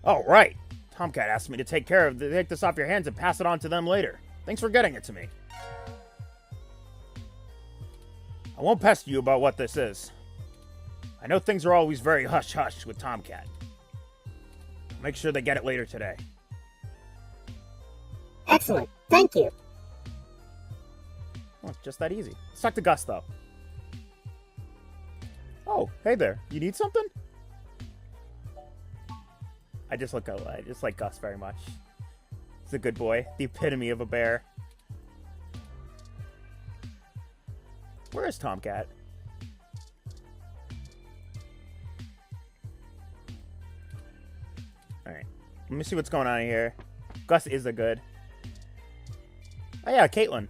Oh, right. Tomcat asked me to take this off your hands and pass it on to them later. Thanks for getting it to me. I won't pester you about what this is. I know things are always very hush-hush with Tomcat. Make sure they get it later today. Excellent. Thank you. Oh, it's just that easy. Let's talk to Gus, though. Oh, hey there. You need something? I just like Gus very much. He's a good boy. The epitome of a bear. Where is Tomcat? Alright. Let me see what's going on here. Gus is a good. Oh yeah, Caitlin.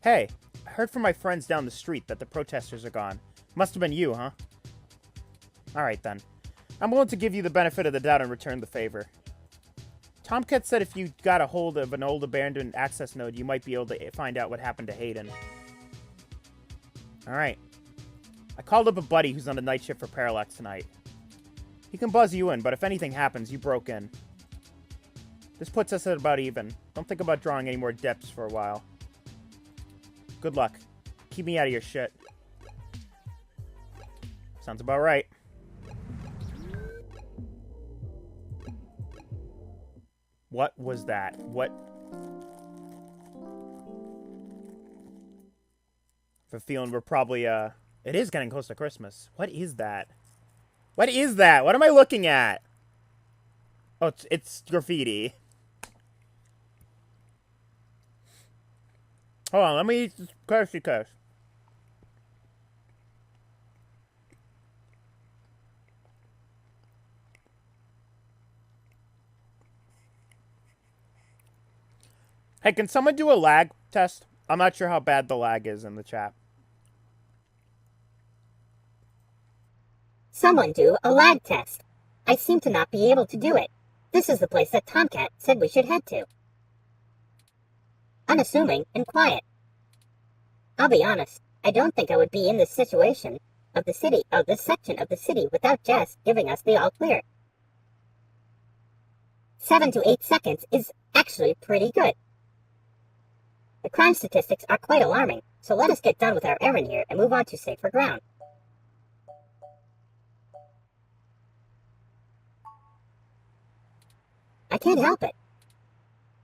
Hey, I heard from my friends down the street that the protesters are gone. Must have been you, huh? Alright then. I'm willing to give you the benefit of the doubt and return the favor. Tomcat said if you got a hold of an old abandoned access node, you might be able to find out what happened to Hayden. Alright. I called up a buddy who's on the night shift for Parallax tonight. He can buzz you in, but if anything happens, you broke in. This puts us at about even. Don't think about drawing any more depths for a while. Good luck. Keep me out of your shit. Sounds about right. What was that? What? I have a feeling we're probably, it is getting close to Christmas. What is that? What is that? What am I looking at? Oh, it's graffiti. Hold on, let me eat this Kirsty Kiss. Hey, can someone do a lag test? I'm not sure how bad the lag is in the chat. Someone do a lag test. I seem to not be able to do it. This is the place that Tomcat said we should head to. Unassuming and quiet. I'll be honest, I don't think I would be in this situation of this section of the city without Jess giving us the all clear. 7 to 8 seconds is actually pretty good. The crime statistics are quite alarming, so let us get done with our errand here and move on to safer ground. I can't help it.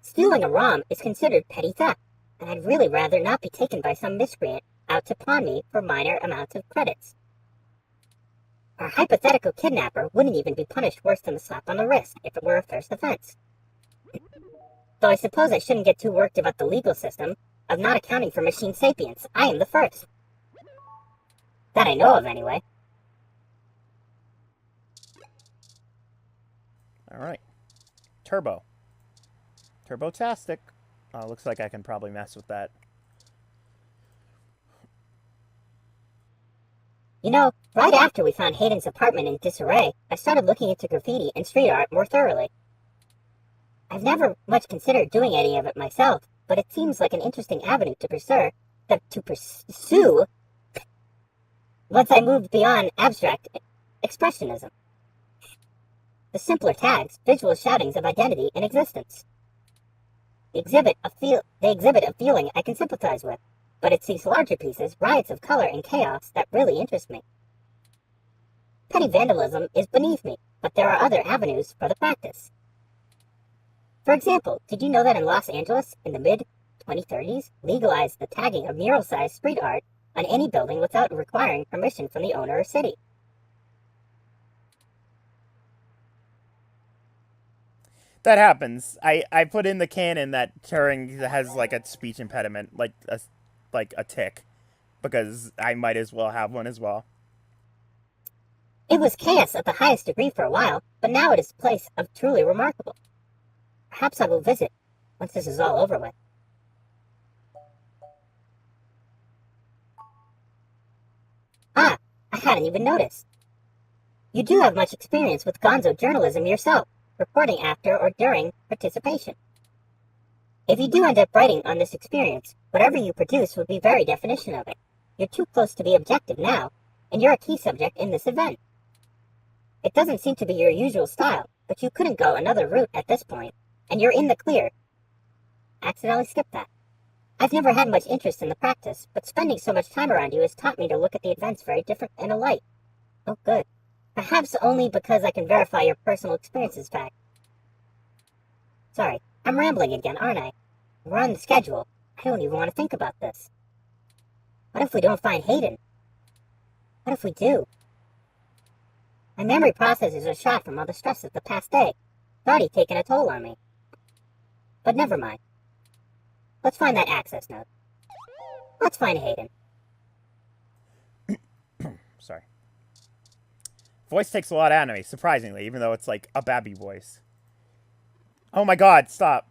Stealing a ROM is considered petty theft, and I'd really rather not be taken by some miscreant out to pawn me for minor amounts of credits. Our hypothetical kidnapper wouldn't even be punished worse than a slap on the wrist if it were a first offense. Though I suppose I shouldn't get too worked about the legal system of not accounting for machine sapience. I am the first. That I know of, anyway. Alright. Turbo. Turbo-tastic. Looks like I can probably mess with that. You know, right after we found Hayden's apartment in disarray, I started looking into graffiti and street art more thoroughly. I've never much considered doing any of it myself, but it seems like an interesting avenue to pursue once I moved beyond abstract expressionism. The simpler tags, visual shoutings of identity and existence. They exhibit a feeling I can sympathize with, but it's these larger pieces, riots of color and chaos, that really interest me. Petty vandalism is beneath me, but there are other avenues for the practice. For example, did you know that in Los Angeles, in the mid-2030s, legalized the tagging of mural-sized street art on any building without requiring permission from the owner or city? That happens. I put in the canon that Turing has like a speech impediment, like a tick, because I might as well have one as well. It was chaos at the highest degree for a while, but now it is a place of truly remarkable. Perhaps I will visit once this is all over with. Ah, I hadn't even noticed. You do have much experience with gonzo journalism yourself, reporting after or during participation. If you do end up writing on this experience, whatever you produce would be very definition of it. You're too close to be objective now, and you're a key subject in this event. It doesn't seem to be your usual style, but you couldn't go another route at this point, and you're in the clear. Accidentally skipped that. I've never had much interest in the practice, but spending so much time around you has taught me to look at the events very different in a light. Oh, good. Perhaps only because I can verify your personal experiences back. Sorry, I'm rambling again, aren't I? We're on the schedule. I don't even want to think about this. What if we don't find Hayden? What if we do? My memory processors are shot from all the stress of the past day. It's already taken a toll on me. But never mind. Let's find that access node. Let's find Hayden. Sorry. Voice takes a lot out of me, surprisingly, even though it's like a babby voice. Oh my god, stop.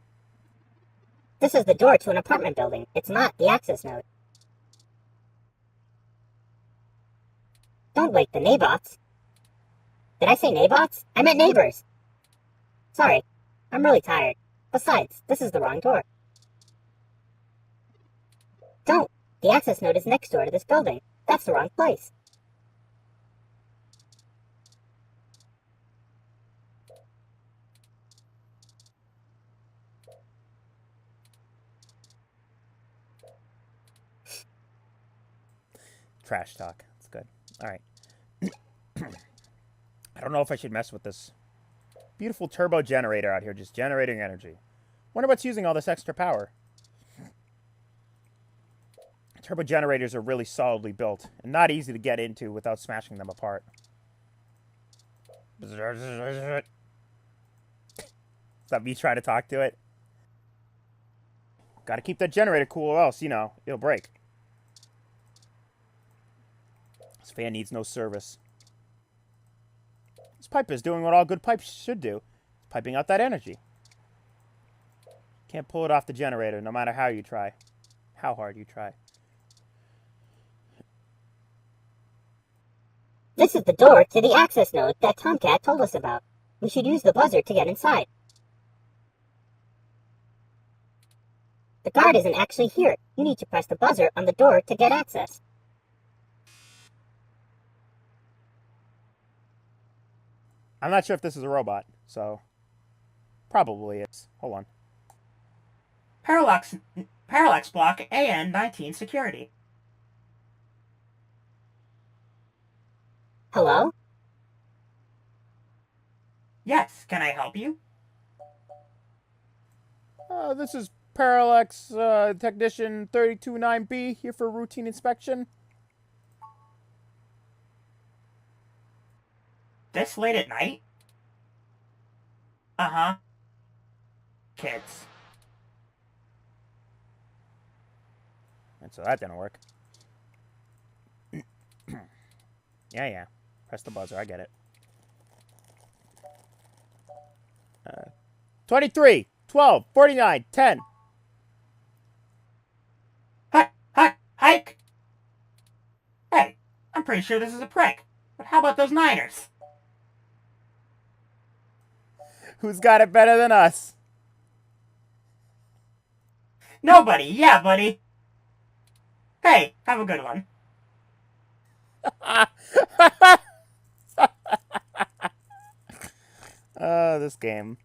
This is the door to an apartment building. It's not the access node. Don't wake the neighbots. Did I say neighbots? I meant neighbors. Sorry, I'm really tired. Besides, this is the wrong door. Don't. The access node is next door to this building. That's the wrong place. Trash talk. That's good. Alright. I don't know if I should mess with this beautiful turbo generator out here, just generating energy. Wonder what's using all this extra power. Turbo generators are really solidly built and not easy to get into without smashing them apart. Is that me trying to talk to it? Gotta keep that generator cool or else, you know, it'll break. This fan needs no service. This pipe is doing what all good pipes should do. It's piping out that energy. Can't pull it off the generator no matter how you try. How hard you try. This is the door to the access node that Tomcat told us about. We should use the buzzer to get inside. The guard isn't actually here. You need to press the buzzer on the door to get access. I'm not sure if this is a robot, so probably it's. Hold on. Parallax block AN-19 security. Hello? Yes, can I help you? This is Parallax Technician 329B here for routine inspection. This late at night? Uh-huh. Kids. And so that didn't work. Yeah. Press the buzzer, I get it. 23, 12, 49, 10. Hike! Hey, I'm pretty sure this is a prick. But how about those Niners? Who's got it better than us? Nobody, yeah, buddy. Hey, have a good one. This game.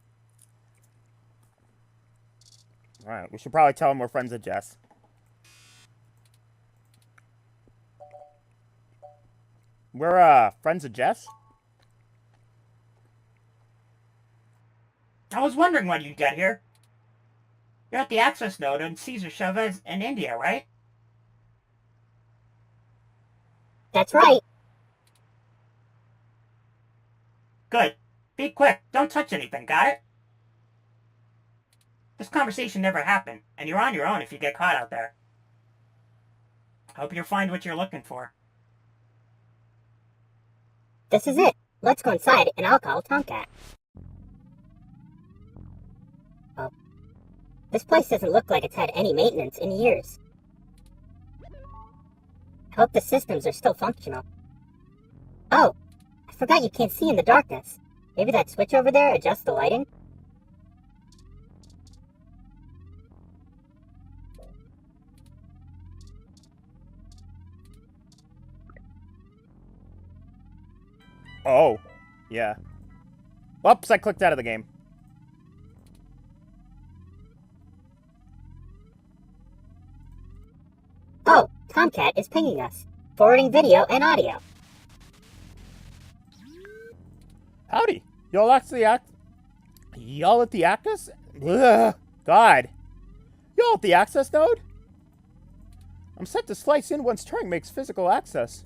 Alright, we should probably tell him we're friends with Jess. We're, friends with Jess? I was wondering when you'd get here. You're at the access node in Cesar Chavez in India, right? That's right. Good. Be quick. Don't touch anything, got it? This conversation never happened, and you're on your own if you get caught out there. Hope you'll find what you're looking for. This is it. Let's go inside and I'll call Tomcat. Oh. This place doesn't look like it's had any maintenance in years. I hope the systems are still functional. Oh, I forgot you can't see in the darkness. Maybe that switch over there adjusts the lighting? Oh. Yeah. Whoops, I clicked out of the game. Oh, Tomcat is pinging us. Forwarding video and audio. Howdy. Y'all actually Y'all at the access? Ugh. God. Y'all at the access node? I'm set to slice in once Turing makes physical access.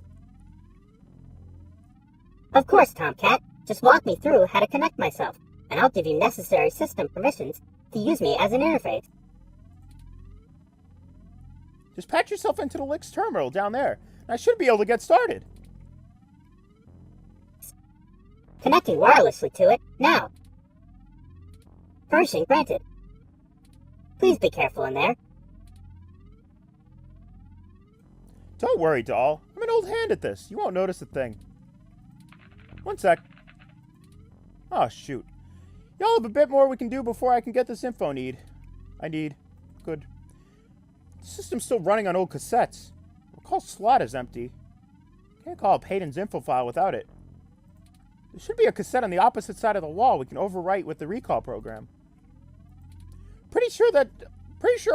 Of course, Tomcat. Just walk me through how to connect myself, and I'll give you necessary system permissions to use me as an interface. Just patch yourself into the Lynx terminal down there, and I should be able to get started. Connecting wirelessly to it, now. Permission granted. Please be careful in there. Don't worry, doll. I'm an old hand at this. You won't notice a thing. One sec. Oh, shoot. Y'all have a bit more we can do before I can get this info I need. Good. The system's still running on old cassettes. Recall slot is empty. Can't call up Hayden's info file without it. There should be a cassette on the opposite side of the wall we can overwrite with the recall program. Pretty sure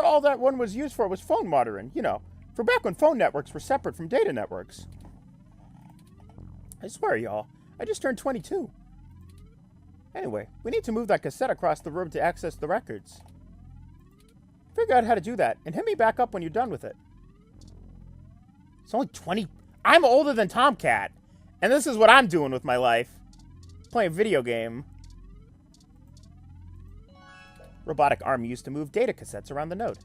all that one was used for was phone monitoring, you know, for back when phone networks were separate from data networks. I swear, y'all, I just turned 22. Anyway, we need to move that cassette across the room to access the records. Figure out how to do that, and hit me back up when you're done with it. It's only 20... I'm older than Tomcat, and this is what I'm doing with my life. Playing a video game. Robotic arm used to move data cassettes around the node.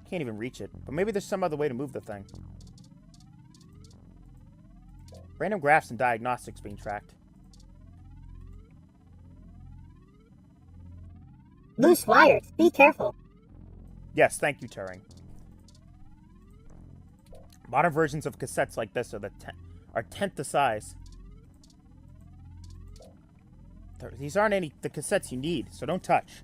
Can't even reach it, but maybe there's some other way to move the thing. Random graphs and diagnostics being tracked. Loose wires. Be careful. Yes, thank you, Turing. Modern versions of cassettes like this are tenth the size. These aren't the cassettes you need, so don't touch.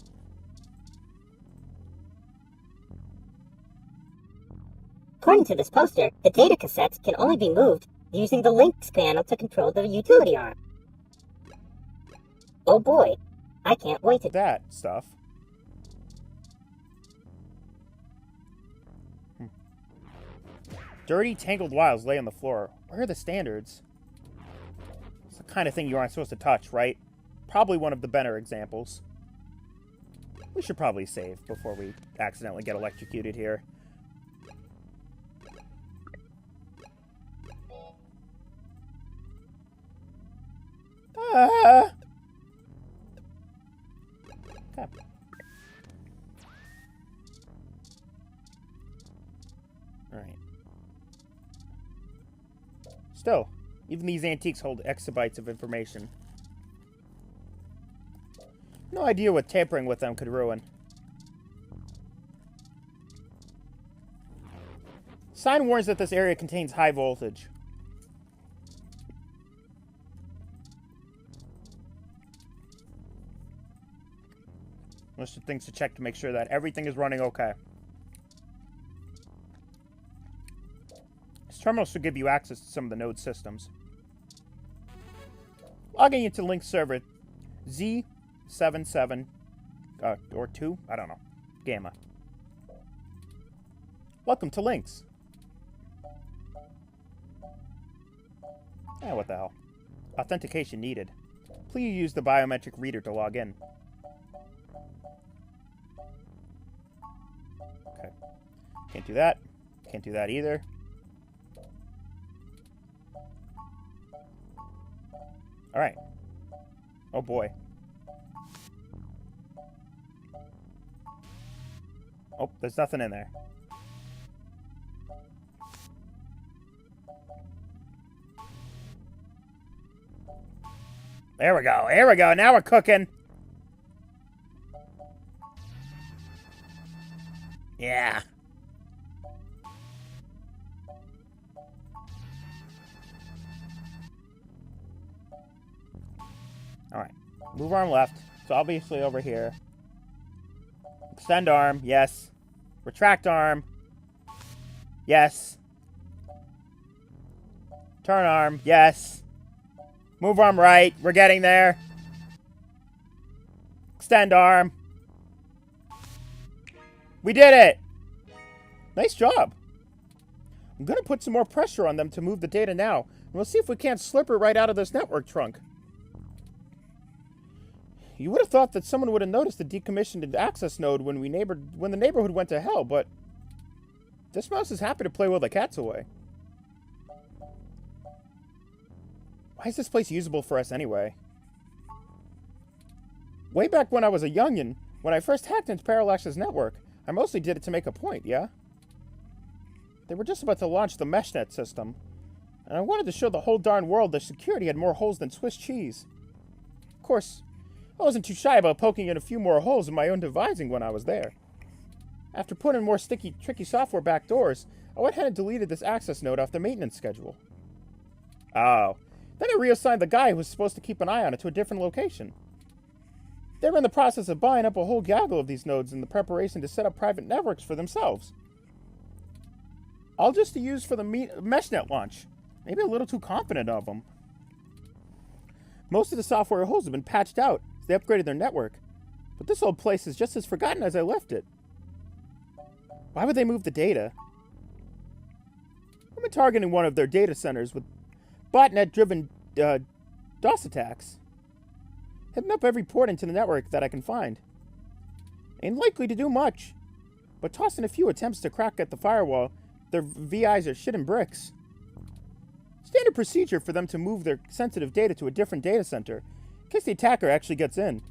According to this poster, the data cassettes can only be moved using the links panel to control the utility arm. Oh boy, I can't wait to... That stuff. Dirty, tangled wires lay on the floor. Where are the standards? It's the kind of thing you aren't supposed to touch, right? Probably one of the better examples. We should probably save before we accidentally get electrocuted here. Okay. Alright. Still, even these antiques hold exabytes of information. No idea what tampering with them could ruin. Sign warns that this area contains high voltage. List of things to check to make sure that everything is running okay. This terminal should give you access to some of the node systems. Logging into Lynx server Z77 or 2, I don't know. Gamma. Welcome to Lynx. What the hell? Authentication needed. Please use the biometric reader to log in. Okay. Can't do that. Can't do that either. Alright. Oh boy. Oh, there's nothing in there. There we go. Here we go. Now we're cooking. Yeah. Alright. Move arm left. It's obviously over here. Extend arm. Yes. Retract arm. Yes. Turn arm. Yes. Move arm right. We're getting there. Extend arm. We did it! Nice job. I'm gonna put some more pressure on them to move the data now. And we'll see if we can't slip her right out of this network trunk. You would have thought that someone would have noticed the decommissioned access node when the neighborhood went to hell, but this mouse is happy to play while the cat's away. Why is this place usable for us anyway? Way back when I was a youngin', when I first hacked into Parallax's network, I mostly did it to make a point, yeah? They were just about to launch the meshnet system, and I wanted to show the whole darn world that security had more holes than Swiss cheese. Of course, I wasn't too shy about poking in a few more holes in my own devising when I was there. After putting in more sticky, tricky software backdoors, I went ahead and deleted this access node off the maintenance schedule. Oh. Then I reassigned the guy who was supposed to keep an eye on it to a different location. They were in the process of buying up a whole gaggle of these nodes in the preparation to set up private networks for themselves. All just to use for the meshnet launch. Maybe a little too confident of them. Most of the software holes have been patched out as they upgraded their network, but this old place is just as forgotten as I left it. Why would they move the data? I've been targeting one of their data centers with botnet-driven DOS attacks. Hitting up every port into the network that I can find. Ain't likely to do much, but tossing a few attempts to crack at the firewall, their VIs are shitting bricks. Standard procedure for them to move their sensitive data to a different data center, in case the attacker actually gets in.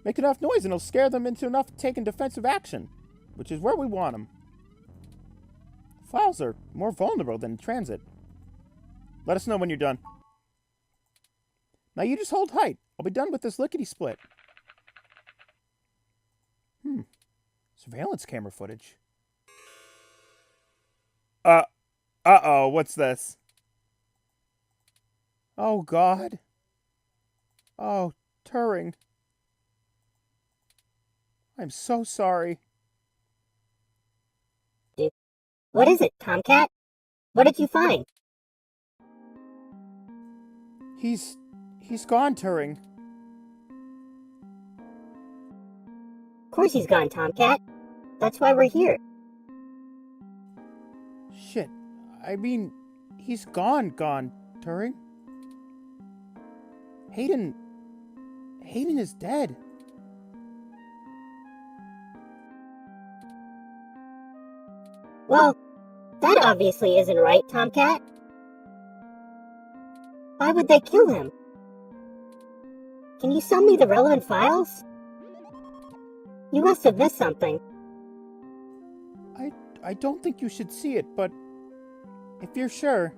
Make enough noise and it'll scare them into enough taking defensive action, which is where we want them. Files are more vulnerable than in transit. Let us know when you're done. Now you just hold tight. I'll be done with this lickety-split. Surveillance camera footage. Uh-oh, what's this? Oh, God. Oh, Turing. I'm so sorry. What is it, Tomcat? What did you find? He's gone, Turing. Of course he's gone, Tomcat. That's why we're here. Shit. I mean, he's gone, Turing. Hayden is dead. Well, that obviously isn't right, Tomcat. Why would they kill him? Can you send me the relevant files? You must have missed something. I don't think you should see it, but if you're sure,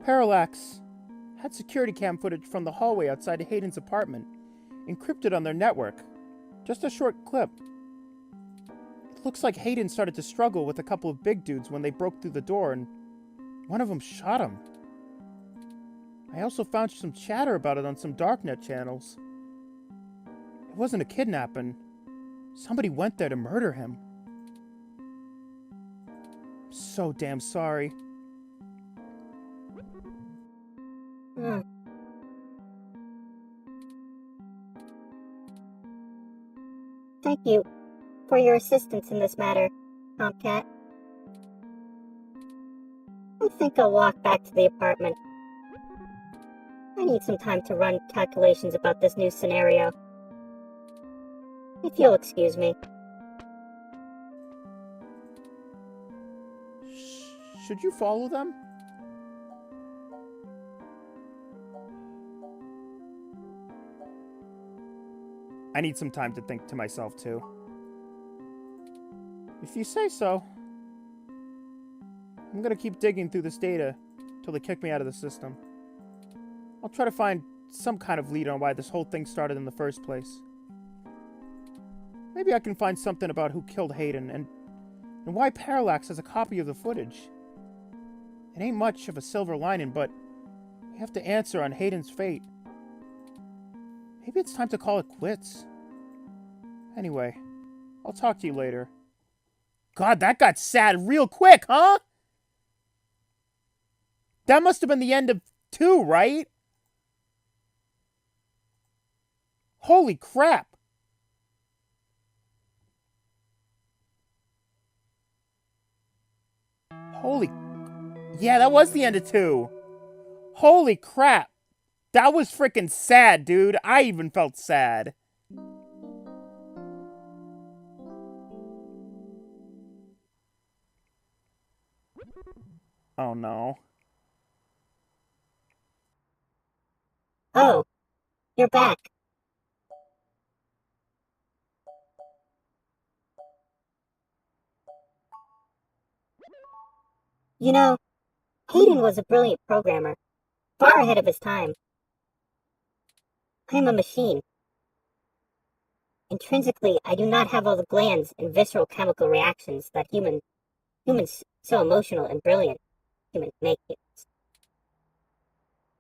Parallax had security cam footage from the hallway outside Hayden's apartment, encrypted on their network. Just a short clip. It looks like Hayden started to struggle with a couple of big dudes when they broke through the door, and one of them shot him. I also found some chatter about it on some darknet channels. It wasn't a kidnapping. Somebody went there to murder him. I'm so damn sorry. Thank you for your assistance in this matter, Tomcat. I think I'll walk back to the apartment. I need some time to run calculations about this new scenario. If you'll excuse me. Should you follow them? I need some time to think to myself, too. If you say so. I'm gonna keep digging through this data till they kick me out of the system. I'll try to find some kind of lead on why this whole thing started in the first place. Maybe I can find something about who killed Hayden and why Parallax has a copy of the footage. It ain't much of a silver lining, but we have to answer on Hayden's fate. Maybe it's time to call it quits. Anyway, I'll talk to you later. God, that got sad real quick, huh? That must have been the end of 2, right? Holy crap. Holy... Yeah, that was the end of 2. Holy crap. That was freaking sad, dude. I even felt sad. Oh, no. Oh, you're back. You know, Hayden was a brilliant programmer, far ahead of his time. I am a machine. Intrinsically, I do not have all the glands and visceral chemical reactions that humans so emotional and brilliant humans make humans.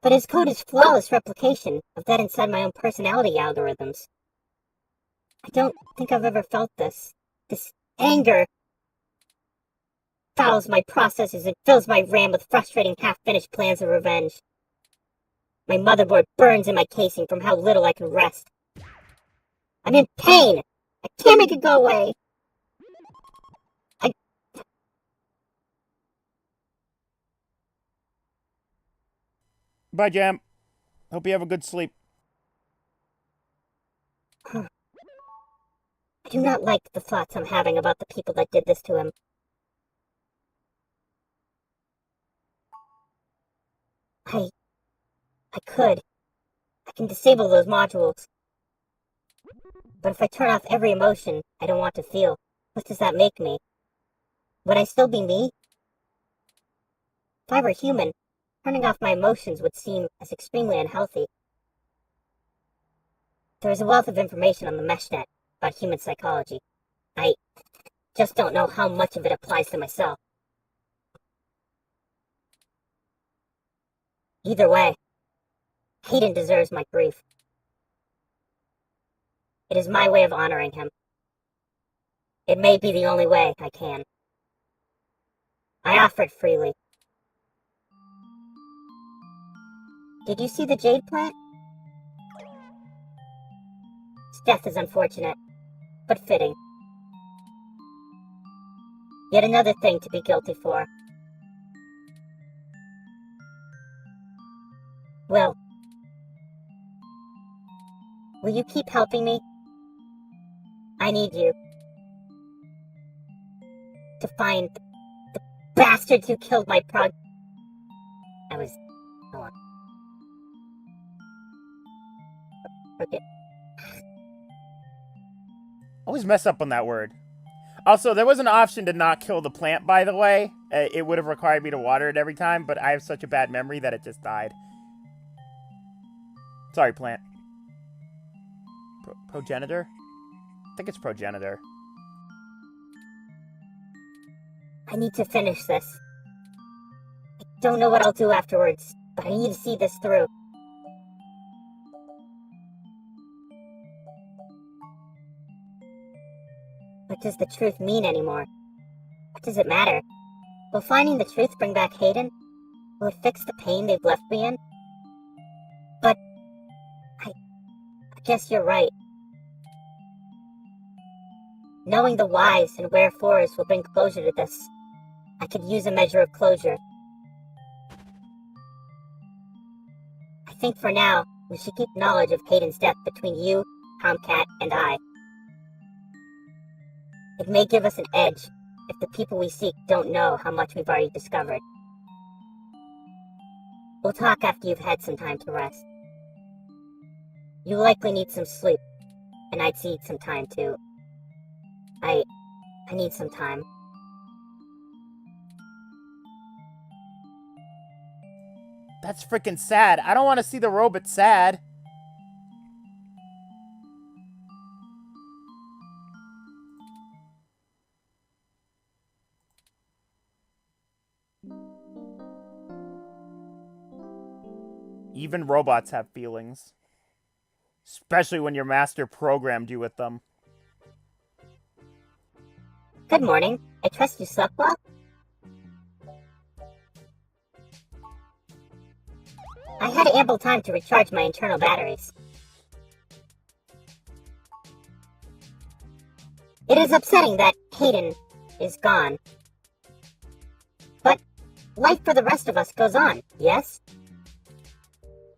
But his code is flawless replication of that inside my own personality algorithms. I don't think I've ever felt this. This anger fouls my processors and fills my RAM with frustrating half-finished plans of revenge. My motherboard burns in my casing from how little I can rest. I'm in pain! I can't make it go away! Bye, Jam. Hope you have a good sleep. I do not like the thoughts I'm having about the people that did this to him. I could. I can disable those modules. But if I turn off every emotion I don't want to feel, what does that make me? Would I still be me? If I were human, turning off my emotions would seem as extremely unhealthy. There is a wealth of information on the meshnet about human psychology. I just don't know how much of it applies to myself. Either way, Hayden deserves my grief. It is my way of honoring him. It may be the only way I can. I offer it freely. Did you see the jade plant? Its death is unfortunate, but fitting. Yet another thing to be guilty for. Will you keep helping me? I need you. To find the bastards who killed my prog... I was... Hold on. Okay. Always mess up on that word. Also, there was an option to not kill the plant, by the way. It would have required me to water it every time, but I have such a bad memory that it just died. Sorry, plant. Progenitor? I think it's progenitor. I need to finish this. I don't know what I'll do afterwards, but I need to see this through. What does the truth mean anymore? What does it matter? Will finding the truth bring back Hayden? Will it fix the pain they've left me in? But... I guess you're right. Knowing the whys and wherefores will bring closure to this. I could use a measure of closure. I think for now, we should keep knowledge of Hayden's death between you, Tomcat, and I. It may give us an edge if the people we seek don't know how much we've already discovered. We'll talk after you've had some time to rest. You likely need some sleep, and I'd need some time too. I need some time. That's freaking sad. I don't want to see the robot sad. Even robots have feelings. Especially when your master programmed you with them. Good morning. I trust you slept well? I had ample time to recharge my internal batteries. It is upsetting that Hayden is gone. But life for the rest of us goes on, yes?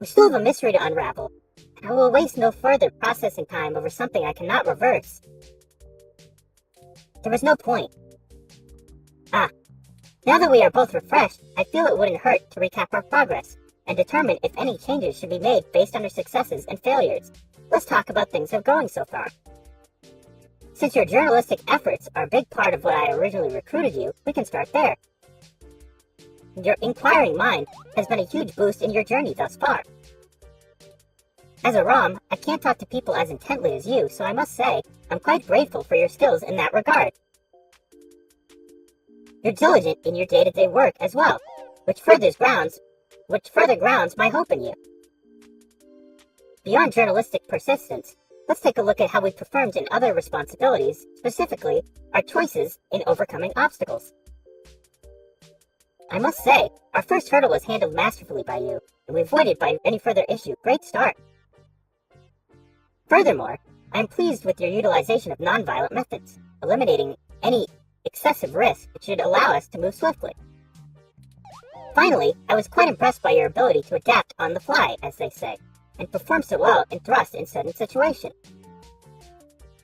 We still have a mystery to unravel, and I will waste no further processing time over something I cannot reverse. There was no point. Now that we are both refreshed, I feel it wouldn't hurt to recap our progress, and determine if any changes should be made based on our successes and failures. Let's talk about things that are going so far. Since your journalistic efforts are a big part of what I originally recruited you, we can start there. Your inquiring mind has been a huge boost in your journey thus far. As a ROM, I can't talk to people as intently as you, so I must say, I'm quite grateful for your skills in that regard. You're diligent in your day-to-day work as well, which further grounds my hope in you. Beyond journalistic persistence, let's take a look at how we performed in other responsibilities, specifically our choices in overcoming obstacles. I must say, our first hurdle was handled masterfully by you, and we avoided by any further issue. Great start. Furthermore, I am pleased with your utilization of non-violent methods, eliminating any excessive risk which should allow us to move swiftly. Finally, I was quite impressed by your ability to adapt on the fly, as they say, and perform so well in thrust in sudden situation.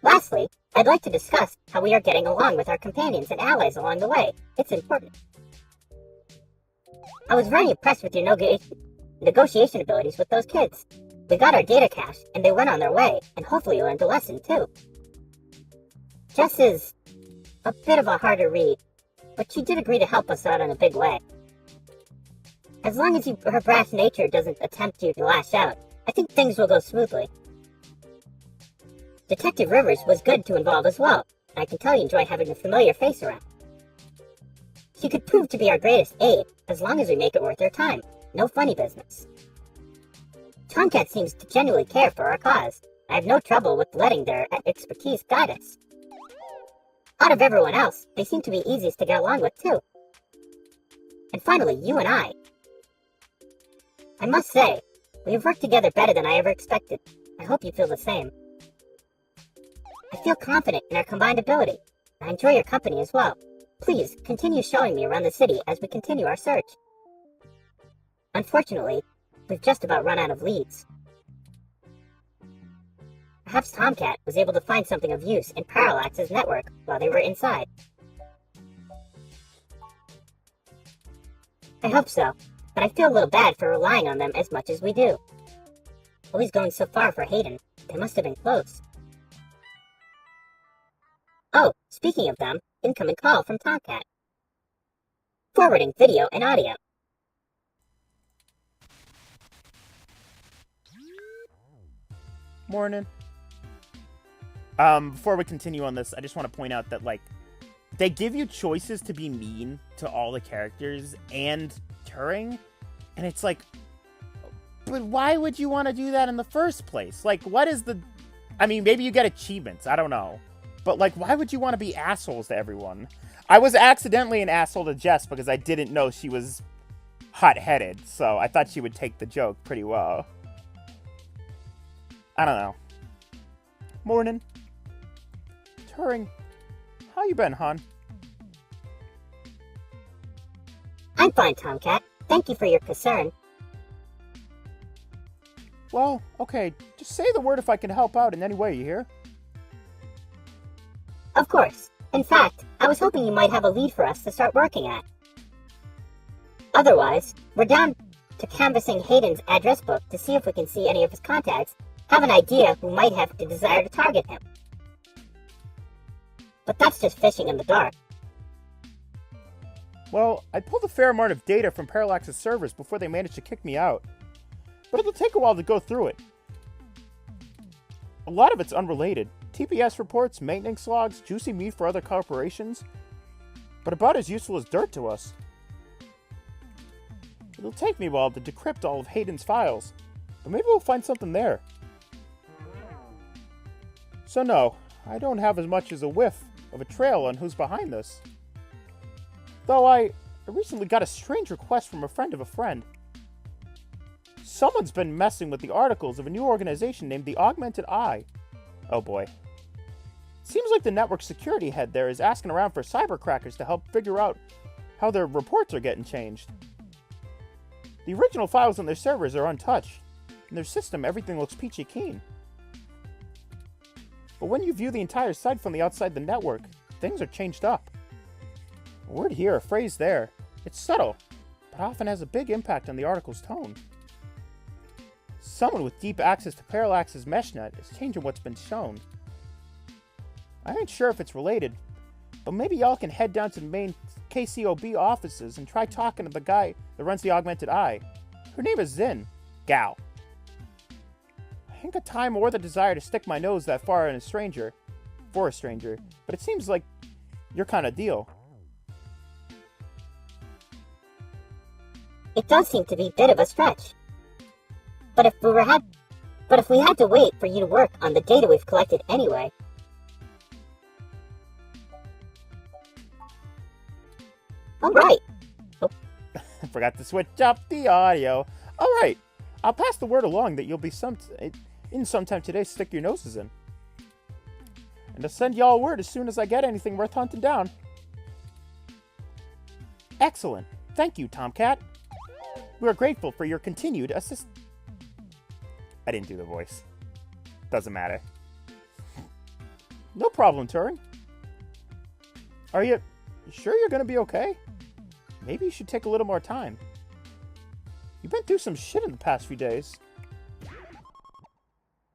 Lastly, I'd like to discuss how we are getting along with our companions and allies along the way. It's important. I was very impressed with your negotiation abilities with those kids. We got our data cache, and they went on their way, and hopefully learned a lesson too. Jess is a bit of a harder read, but she did agree to help us out in a big way. As long as her brash nature doesn't tempt you to lash out, I think things will go smoothly. Detective Rivers was good to involve as well, and I can tell you enjoy having a familiar face around. She could prove to be our greatest aid, as long as we make it worth her time. No funny business. Tomcat seems to genuinely care for our cause. I have no trouble with letting their expertise guide us. Out of everyone else, they seem to be easiest to get along with too. And finally, you and I must say, we have worked together better than I ever expected. I hope you feel the same. I feel confident in our combined ability. I enjoy your company as well. Please, continue showing me around the city as we continue our search. Unfortunately, we've just about run out of leads. Perhaps Tomcat was able to find something of use in Parallax's network while they were inside. I hope so, but I feel a little bad for relying on them as much as we do. Always going so far for Hayden, they must have been close. Oh, speaking of them, incoming call from Tomcat. Forwarding video and audio. Morning. Before we continue on this, I just want to point out that, like, they give you choices to be mean to all the characters and Turing, and it's like, but why would you want to do that in the first place? Like, what is the... I mean, maybe you get achievements, I don't know. But, like, why would you want to be assholes to everyone? I was accidentally an asshole to Jess because I didn't know she was hot-headed, so I thought she would take the joke pretty well. I don't know. Morning. Turing, how you been, hon? I'm fine, Tomcat. Thank you for your concern. Well, okay, just say the word if I can help out in any way, you hear? Of course. In fact, I was hoping you might have a lead for us to start working at. Otherwise, we're down to canvassing Hayden's address book to see if we can see any of his contacts, have an idea who might have the desire to target him. But that's just fishing in the dark. Well, I pulled a fair amount of data from Parallax's servers before they managed to kick me out. But it'll take a while to go through it. A lot of it's unrelated. TPS reports, maintenance logs, juicy meat for other corporations. But about as useful as dirt to us. It'll take me a while to decrypt all of Hayden's files. But maybe we'll find something there. So no, I don't have as much as a whiff of a trail on who's behind this. Though I recently got a strange request from a friend of a friend. Someone's been messing with the articles of a new organization named the Augmented Eye. Oh boy. Seems like the network security head there is asking around for cybercrackers to help figure out how their reports are getting changed. The original files on their servers are untouched. In their system, everything looks peachy keen. But when you view the entire site from the outside the network, things are changed up. A word here, a phrase there. It's subtle, but often has a big impact on the article's tone. Someone with deep access to Parallax's meshnet is changing what's been shown. I ain't sure if it's related, but maybe y'all can head down to the main KCOB offices and try talking to the guy that runs the Augmented Eye. Her name is Zin. Gal. I ain't got time or the desire to stick my nose that far in for a stranger, but it seems like your kind of deal. It does seem to be a bit of a stretch. But if we had to wait for you to work on the data we've collected anyway. Alright. Oh. Forgot to switch up the audio. Alright. I'll pass the word along that you'll be sometime today to stick your noses in. And I'll send y'all a word as soon as I get anything worth hunting down. Excellent. Thank you, Tomcat. We are grateful for your continued assist. I didn't do the voice. Doesn't matter. No problem, Turing. Are you sure you're gonna be okay? Maybe you should take a little more time. You've been through some shit in the past few days.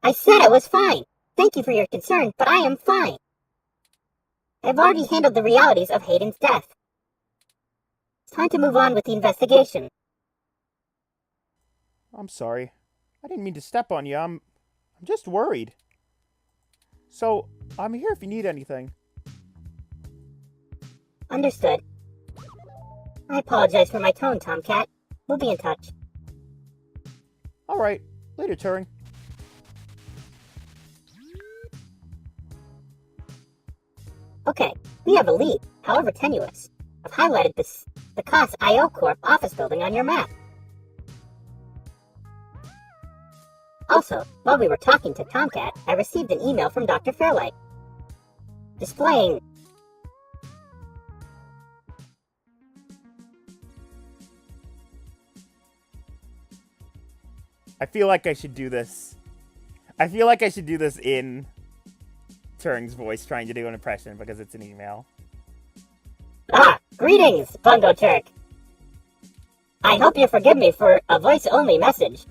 I said I was fine. Thank you for your concern, but I am fine. I've already handled the realities of Hayden's death. It's time to move on with the investigation. I'm sorry. I didn't mean to step on you. I'm just worried. So, I'm here if you need anything. Understood. I apologize for my tone, Tomcat. We'll be in touch. Alright. Later, Turing. Okay, we have a lead, however tenuous. I've highlighted the COS IO Corp office building on your map. Also, while we were talking to Tomcat, I received an email from Dr. Fairlight, displaying... I feel like I should do this. I feel like I should do this in Turing's voice, trying to do an impression, because it's an email. Ah, greetings, Bungo Turk. I hope you forgive me for a voice-only message,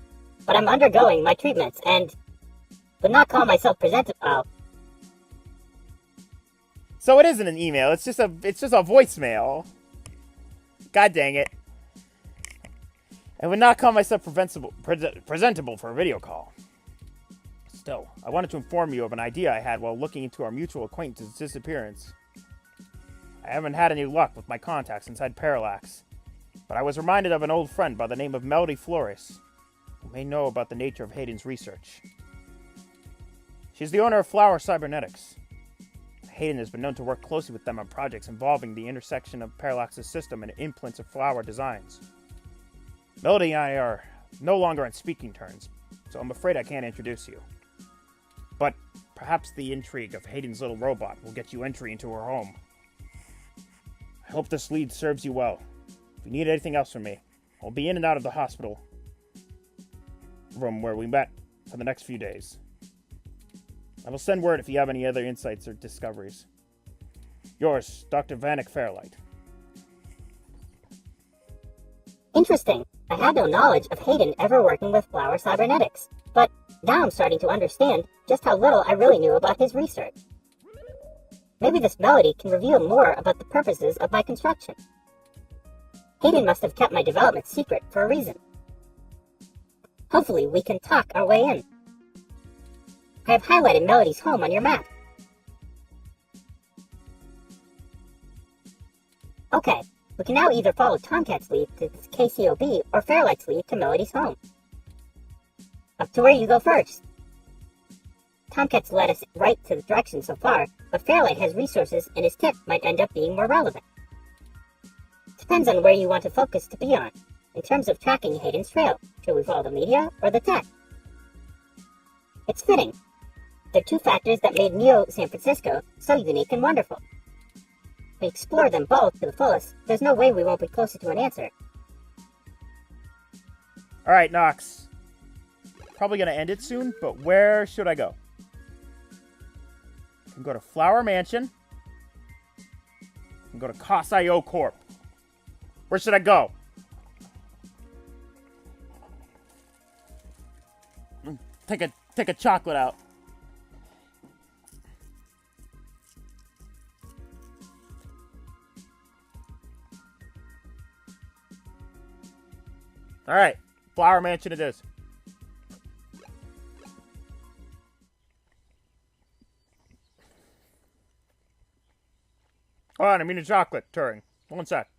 but I'm undergoing my treatments and would not call myself presentable. So it isn't an email. It's just a voicemail. God dang it! I would not call myself presentable for a video call. Still, I wanted to inform you of an idea I had while looking into our mutual acquaintance's disappearance. I haven't had any luck with my contacts inside Parallax, but I was reminded of an old friend by the name of Melody Flores, who may know about the nature of Hayden's research. She's the owner of Flower Cybernetics. Hayden has been known to work closely with them on projects involving the intersection of Parallax's system and implements of flower designs. Melody and I are no longer on speaking terms, so I'm afraid I can't introduce you. But perhaps the intrigue of Hayden's little robot will get you entry into her home. I hope this lead serves you well. If you need anything else from me, I'll be in and out of the hospital room where we met for the next few days. I will send word if you have any other insights or discoveries. Yours, Dr. Vanek Fairlight. Interesting. I had no knowledge of Hayden ever working with Flower Cybernetics, but now I'm starting to understand just how little I really knew about his research. Maybe this Melody can reveal more about the purposes of my construction. Hayden must have kept my development secret for a reason. Hopefully we can talk our way in. I have highlighted Melody's home on your map. Okay, we can now either follow Tomcat's lead to KCOB or Fairlight's lead to Melody's home. Up to where you go first. Tomcat's led us right to the direction so far, but Fairlight has resources and his tip might end up being more relevant. Depends on where you want to focus to be on. in terms of tracking Hayden's trail. Should we follow the media or the tech? It's fitting. They're two factors that made Neo San Francisco so unique and wonderful. If we explore them both to the fullest, there's no way we won't be closer to an answer. Alright, Nox. Probably gonna end it soon, but where should I go? I can go to Flower Mansion. I can go to Cos.io Corp. Where should I go? Take a chocolate out. Alright, Flower Mansion it is. Hold on, I mean a chocolate, Turing. One sec.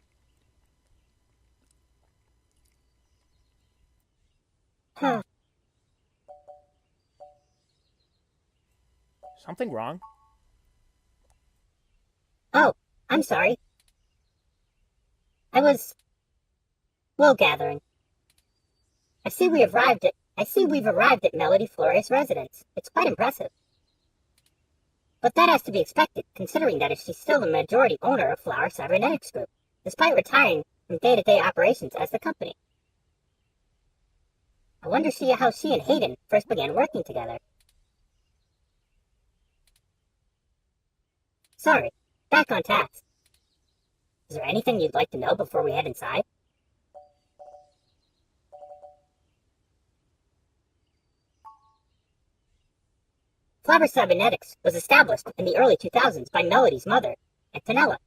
Huh. Something wrong? Oh, I'm sorry. I was wool gathering. I see we've arrived at Melody Flores' residence. It's quite impressive. But that has to be expected, considering that she's still the majority owner of Flower Cybernetics Group, despite retiring from day-to-day operations as the company. I wonder how she and Hayden first began working together. Sorry, back on task. Is there anything you'd like to know before we head inside? Flower Cybernetics was established in the early 2000s by Melody's mother, Antonella.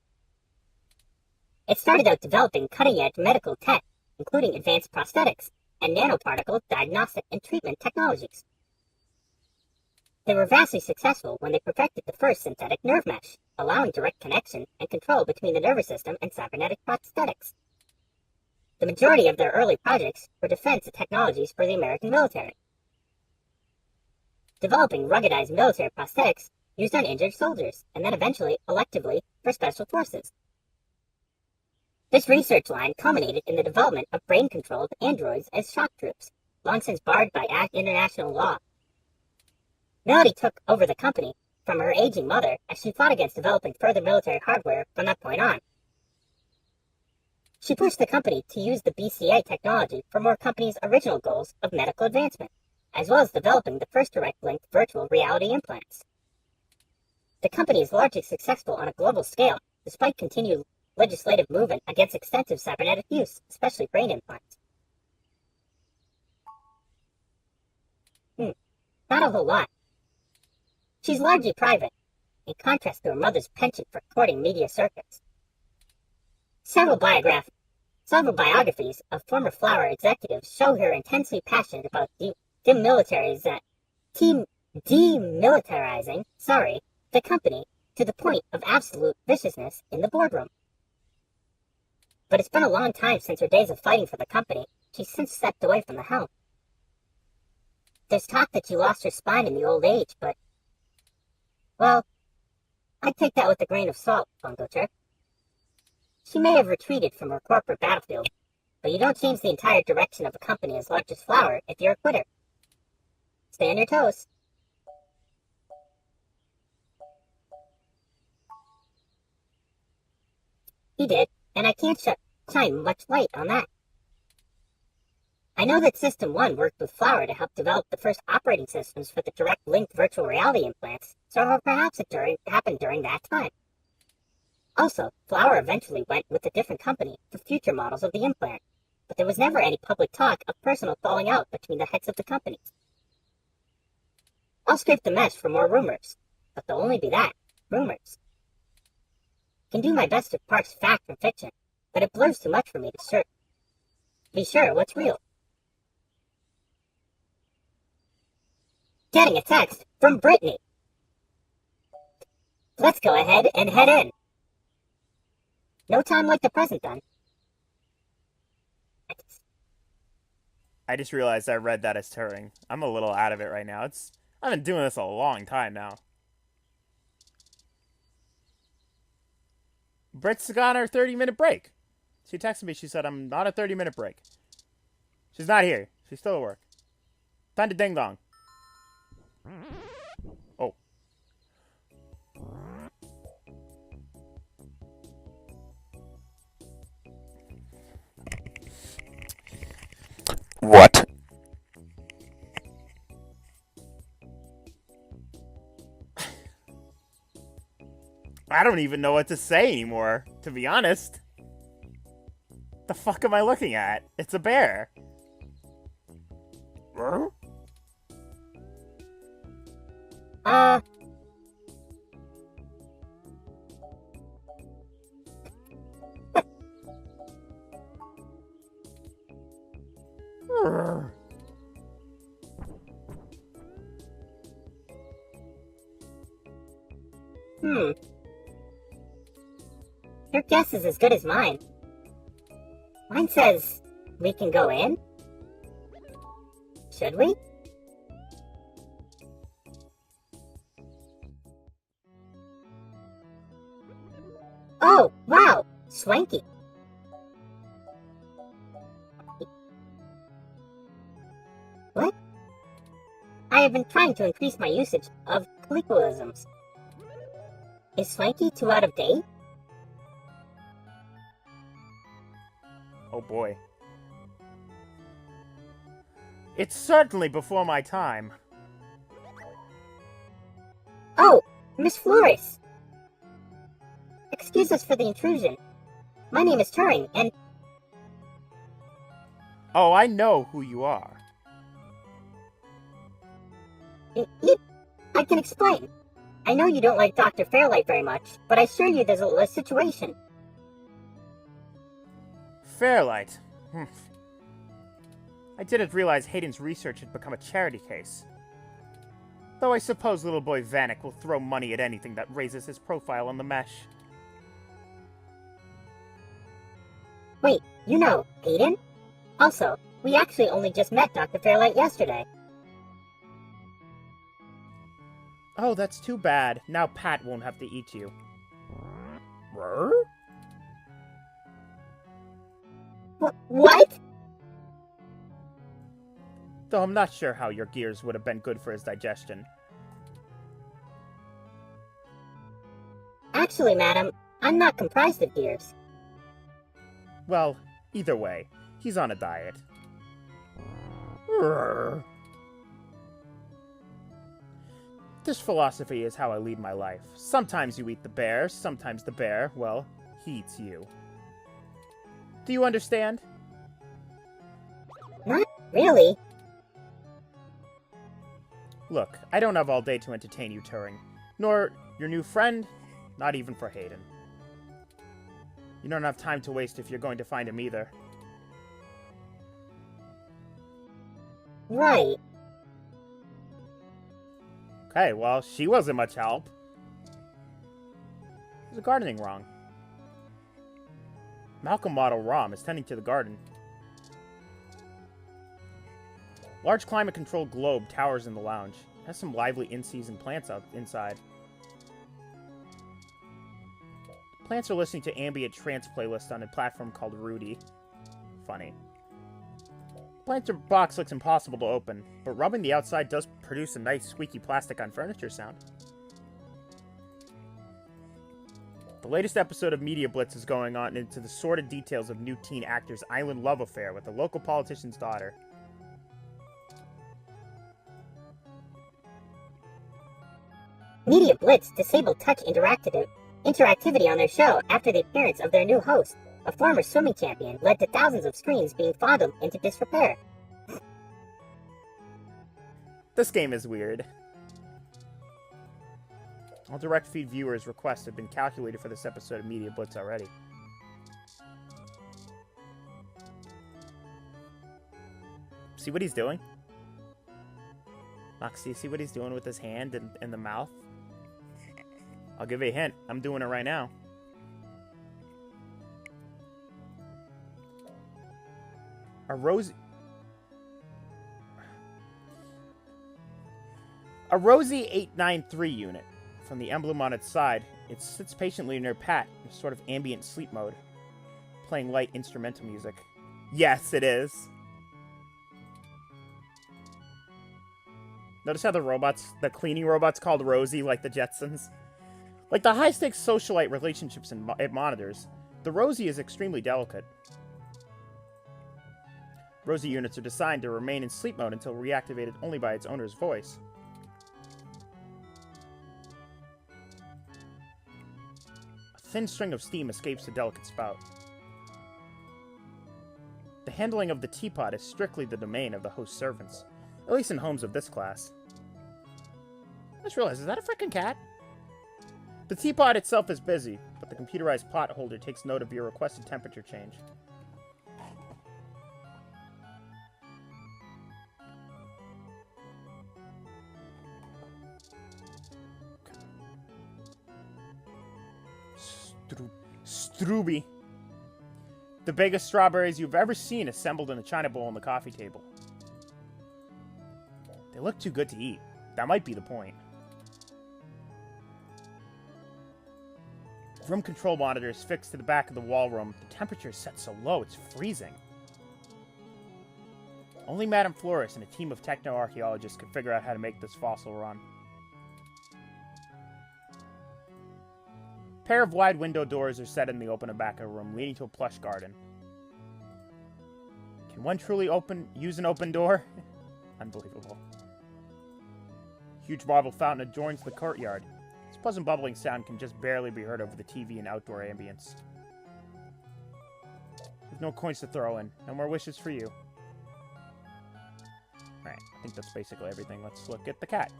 It started out developing cutting-edge medical tech, including advanced prosthetics and nanoparticle diagnostic and treatment technologies. They were vastly successful when they perfected the first synthetic nerve mesh, allowing direct connection and control between the nervous system and cybernetic prosthetics. The majority of their early projects were defense technologies for the American military, developing ruggedized military prosthetics used on injured soldiers, and then eventually, electively, for special forces. This research line culminated in the development of brain-controlled androids as shock troops, long since barred by international law. Melody took over the company from her aging mother as she fought against developing further military hardware from that point on. She pushed the company to use the BCA technology for more company's original goals of medical advancement, as well as developing the first direct-link virtual reality implants. The company is largely successful on a global scale, despite continued legislative movement against extensive cybernetic use, especially brain implants. Not a whole lot. She's largely private, in contrast to her mother's penchant for courting media circuits. Several biographies of former Flower executives show her intensely passionate about demilitarizing the company to the point of absolute viciousness in the boardroom. But it's been a long time since her days of fighting for the company. She's since stepped away from the helm. There's talk that she lost her spine in the old age, but, well, I'd take that with a grain of salt, Bungocher. She may have retreated from her corporate battlefield, but you don't change the entire direction of a company as large as Flower if you're a quitter. Stay on your toes. He did, and I can't shine much light on that. I know that System 1 worked with Flower to help develop the first operating systems for the direct-linked virtual reality implants, so perhaps it happened during that time. Also, Flower eventually went with a different company for future models of the implant, but there was never any public talk of personal falling out between the heads of the companies. I'll scrape the mesh for more rumors, but they'll only be that, rumors. Can do my best to parse fact from fiction, but it blurs too much for me to be sure what's real. Getting a text from Brittany. Let's go ahead and head in. No time like the present, then. I just realized I read that as Turing. I'm a little out of it right now. I've been doing this a long time now. Britt's got her 30-minute break. She texted me. She said, I'm not a 30-minute break. She's not here. She's still at work. Time to ding-dong. Oh. What? I don't even know what to say anymore, to be honest. The fuck am I looking at? It's a bear. Huh? Your guess is as good as mine. Mine says we can go in? Should we? Oh, wow! Swanky. What? I have been trying to increase my usage of colloquialisms. Is swanky too out of date? Oh boy. It's certainly before my time. Oh, Miss Flores! Excuse us for the intrusion. My name is Turing, and... Oh, I know who you are. I can explain. I know you don't like Dr. Fairlight very much, but I assure you there's a situation. Fairlight. I didn't realize Hayden's research had become a charity case. Though I suppose little boy Vanek will throw money at anything that raises his profile on the mesh. Wait, you know Hayden? Also, we actually only just met Dr. Fairlight yesterday. Oh, that's too bad. Now Pat won't have to eat you. What? Though I'm not sure how your gears would have been good for his digestion. Actually, madam, I'm not comprised of gears. Well, either way, he's on a diet. This philosophy is how I lead my life. Sometimes you eat the bear, sometimes the bear, well, he eats you. Do you understand? Not really. Look, I don't have all day to entertain you, Turing. Nor your new friend, not even for Hayden. You don't have time to waste if you're going to find him either. Right. Okay, well, she wasn't much help. There's a gardening wrong. Malcolm Model ROM is tending to the garden. Large climate-controlled globe towers in the lounge. Has some lively in-season plants out inside. Plants are listening to ambient trance playlist on a platform called Rudy. Funny. Planter box looks impossible to open, but rubbing the outside does produce a nice squeaky plastic on furniture sound. The latest episode of Media Blitz is going on into the sordid details of new teen actor's island love affair with a local politician's daughter. Media Blitz disabled touch interactivity on their show after the appearance of their new host, a former swimming champion, led to thousands of screens being fondled into disrepair. This game is weird. All direct feed viewers' requests have been calculated for this episode of Media Blitz already. See what he's doing? Nox, you see what he's doing with his hand and the mouth? I'll give you a hint. I'm doing it right now. A Rosie 893 unit. From the emblem on its side, it sits patiently near Pat in a sort of ambient sleep mode. Playing light instrumental music. Yes, it is. Notice how the cleaning robot's called Rosie, like the Jetsons? Like the high-stakes socialite relationships it monitors, the Rosie is extremely delicate. Rosie units are designed to remain in sleep mode until reactivated only by its owner's voice. A thin string of steam escapes the delicate spout. The handling of the teapot is strictly the domain of the host's servants, at least in homes of this class. I just realized, is that a frickin' cat? The teapot itself is busy, but the computerized pot holder takes note of your requested temperature change. Strooby. The biggest strawberries you've ever seen assembled in a china bowl on the coffee table. They look too good to eat. That might be the point. Room control monitor is fixed to the back of the wall room. The temperature is set so low, it's freezing. Only Madame Flores and a team of techno-archaeologists could figure out how to make this fossil run. A pair of wide window doors are set in the open back of the room, leading to a plush garden. Can one truly use an open door? Unbelievable. Huge marble fountain adjoins the courtyard. Its pleasant bubbling sound can just barely be heard over the TV and outdoor ambience. There's no coins to throw in. No more wishes for you. Alright, I think that's basically everything. Let's look at the cat.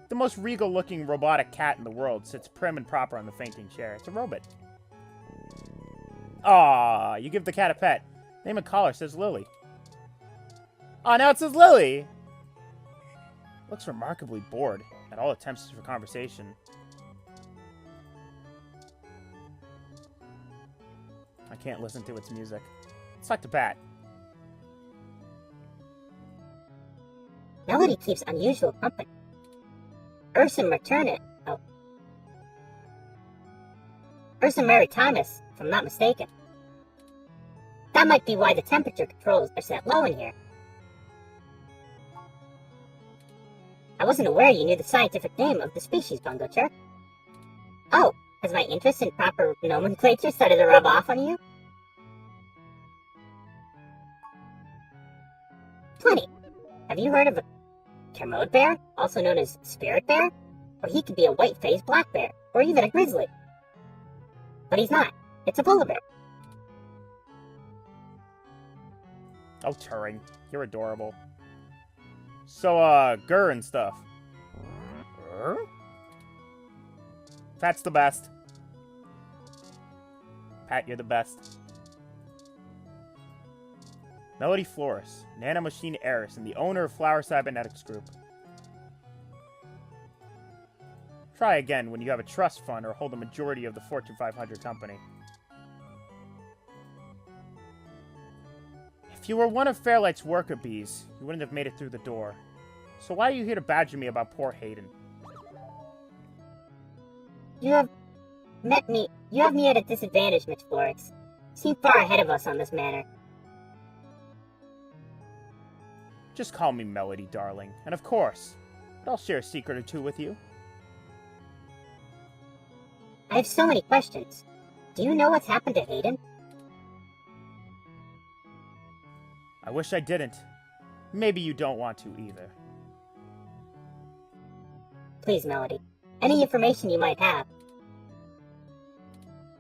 The most regal-looking robotic cat in the world sits prim and proper on the fainting chair. It's a robot. Aww, you give the cat a pet. Name and collar says Lily. Aw, now it says Lily! Looks remarkably bored at all attempts for conversation. I can't listen to its music. Let's talk to Pat. Melody keeps unusual company. Ursa Maritimus, if I'm not mistaken. That might be why the temperature controls are set low in here. I wasn't aware you knew the scientific name of the species, Bungo Chirp. Oh, has my interest in proper nomenclature started to rub off on you? Plenty. Have you heard of a Kermode bear, also known as spirit bear? Or he could be a white-faced black bear, or even a grizzly. But he's not. It's a polar bear. Oh, Turing. You're adorable. So, Gur and stuff. Gur? Pat's the best. Pat, you're the best. Melody Flores, nanomachine heiress and the owner of Flower Cybernetics Group. Try again when you have a trust fund or hold a majority of the Fortune 500 company. If you were one of Fairlight's worker bees, you wouldn't have made it through the door. So why are you here to badger me about poor Hayden? You have me at a disadvantage, Miss Florence. You seem far ahead of us on this matter. Just call me Melody, darling. And of course, I'll share a secret or two with you. I have so many questions. Do you know what's happened to Hayden? I wish I didn't. Maybe you don't want to either. Please, Melody. Any information you might have.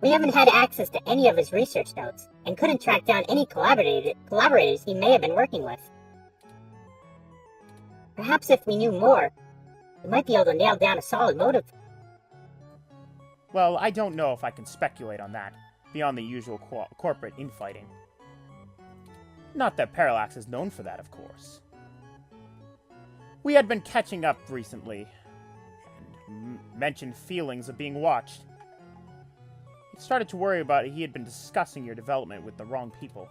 We haven't had access to any of his research notes, and couldn't track down any collaborators he may have been working with. Perhaps if we knew more, we might be able to nail down a solid motive. Well, I don't know if I can speculate on that, beyond the usual corporate infighting. Not that Parallax is known for that, of course. We had been catching up recently, and mentioned feelings of being watched. He started to worry about he had been discussing your development with the wrong people.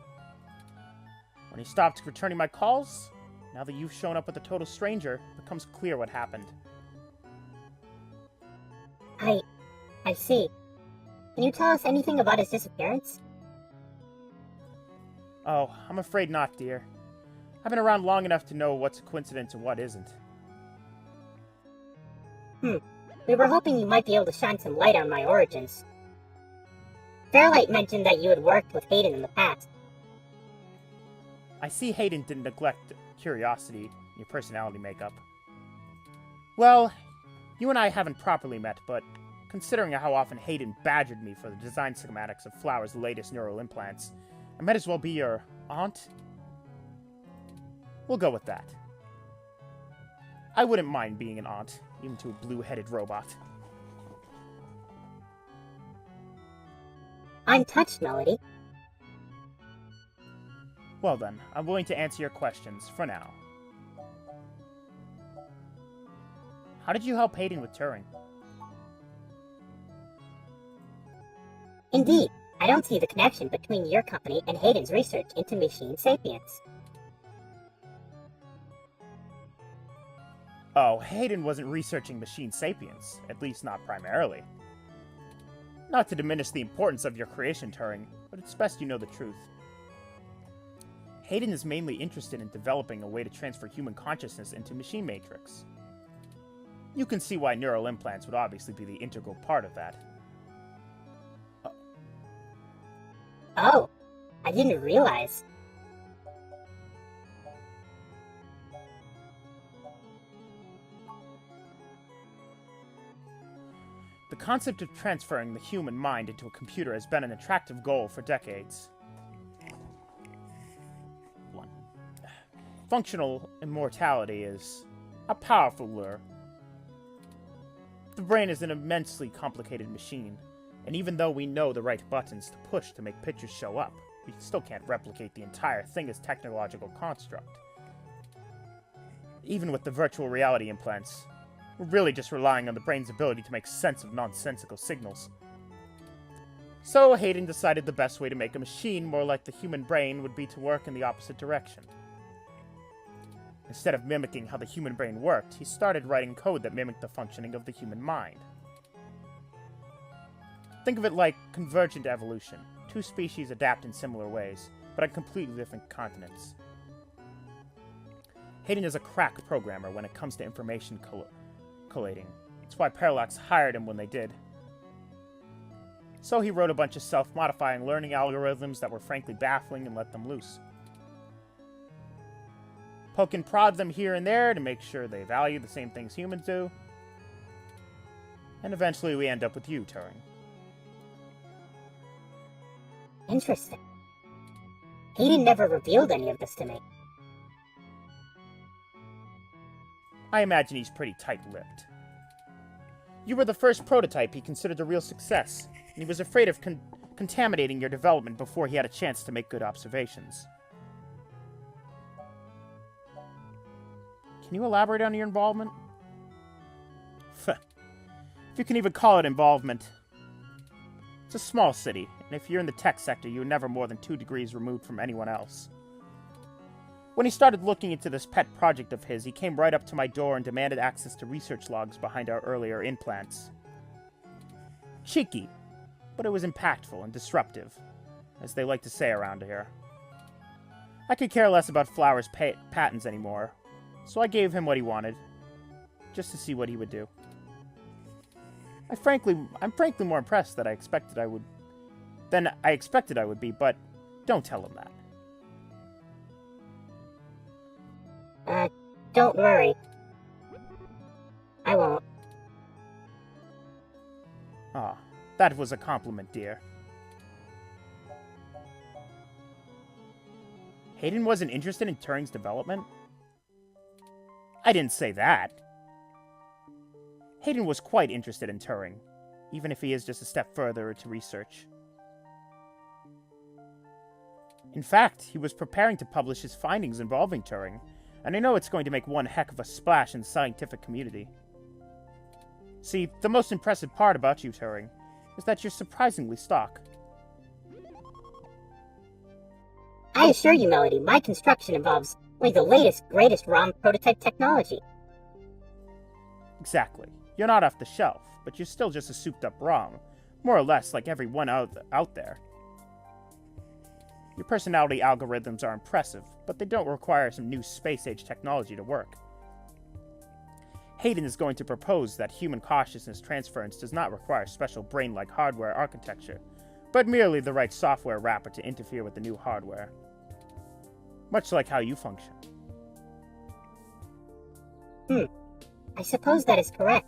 When he stopped returning my calls, now that you've shown up with a total stranger, it becomes clear what happened. I see. Can you tell us anything about his disappearance? Oh, I'm afraid not, dear. I've been around long enough to know what's a coincidence and what isn't. We were hoping you might be able to shine some light on my origins. Fairlight mentioned that you had worked with Hayden in the past. I see Hayden didn't neglect curiosity in your personality makeup. Well, you and I haven't properly met, but considering how often Hayden badgered me for the design schematics of Flower's latest neural implants, I might as well be your aunt? We'll go with that. I wouldn't mind being an aunt, even to a blue-headed robot. I'm touched, Melody. Well then, I'm willing to answer your questions, for now. How did you help Hayden with Turing? Indeed, I don't see the connection between your company and Hayden's research into machine sapience. Oh, Hayden wasn't researching machine sapience, at least not primarily. Not to diminish the importance of your creation, Turing, but it's best you know the truth. Hayden is mainly interested in developing a way to transfer human consciousness into machine matrix. You can see why neural implants would obviously be the integral part of that. Oh, I didn't realize. The concept of transferring the human mind into a computer has been an attractive goal for decades. Functional immortality is a powerful lure. The brain is an immensely complicated machine, and even though we know the right buttons to push to make pictures show up, we still can't replicate the entire thing as technological construct. Even with the virtual reality implants, we're really just relying on the brain's ability to make sense of nonsensical signals. So Hayden decided the best way to make a machine more like the human brain would be to work in the opposite direction. Instead of mimicking how the human brain worked, he started writing code that mimicked the functioning of the human mind. Think of it like convergent evolution. Two species adapt in similar ways, but on completely different continents. Hayden is a crack programmer when it comes to information collating. That's why Parallax hired him when they did. So he wrote a bunch of self-modifying learning algorithms that were frankly baffling and let them loose. Poke and prod them here and there to make sure they value the same things humans do. And eventually we end up with you, Turing. Interesting. Hayden never revealed any of this to me. I imagine he's pretty tight-lipped. You were the first prototype he considered a real success, and he was afraid of contaminating your development before he had a chance to make good observations. Can you elaborate on your involvement? If you can even call it involvement. It's a small city, and if you're in the tech sector, you're never more than 2 degrees removed from anyone else. When he started looking into this pet project of his, he came right up to my door and demanded access to research logs behind our earlier implants. Cheeky, but it was impactful and disruptive, as they like to say around here. I could care less about Flower's patents anymore, so I gave him what he wanted, just to see what he would do. I'm frankly more impressed than I expected I would be, but don't tell him that. Don't worry. I won't. Ah, that was a compliment, dear. Hayden wasn't interested in Turing's development? I didn't say that. Hayden was quite interested in Turing, even if he is just a step further into research. In fact, he was preparing to publish his findings involving Turing, and I know it's going to make one heck of a splash in the scientific community. See, the most impressive part about you, Turing, is that you're surprisingly stock. I assure you, Melody, my construction involves only the latest, greatest ROM prototype technology. Exactly. You're not off the shelf, but you're still just a souped-up ROM, More or less like everyone out there. Your personality algorithms are impressive, but they don't require some new space-age technology to work. Hayden is going to propose that human consciousness transference does not require special brain-like hardware architecture, but merely the right software wrapper to interfere with the new hardware. Much like how you function. I suppose that is correct.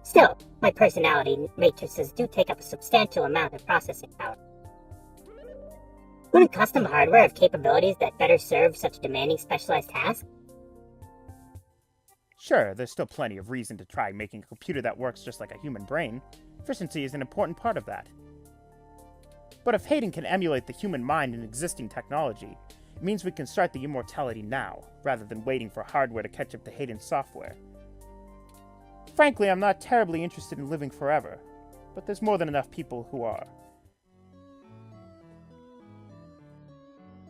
Still, my personality matrices do take up a substantial amount of processing power. Wouldn't custom hardware have capabilities that better serve such demanding specialized tasks? Sure, there's still plenty of reason to try making a computer that works just like a human brain. Efficiency is an important part of that. But if Hayden can emulate the human mind in existing technology, it means we can start the immortality now, rather than waiting for hardware to catch up to Hayden's software. Frankly, I'm not terribly interested in living forever, but there's more than enough people who are.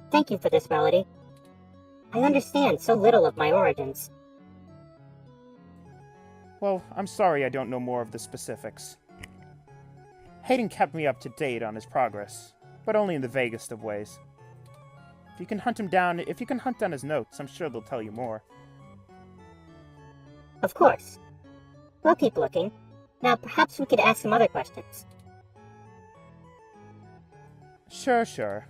Thank you for this, Melody. I understand so little of my origins. Well, I'm sorry I don't know more of the specifics. Hayden kept me up to date on his progress, but only in the vaguest of ways. If you can hunt down his notes, I'm sure they'll tell you more. Of course. We'll keep looking. Now, perhaps we could ask some other questions. Sure.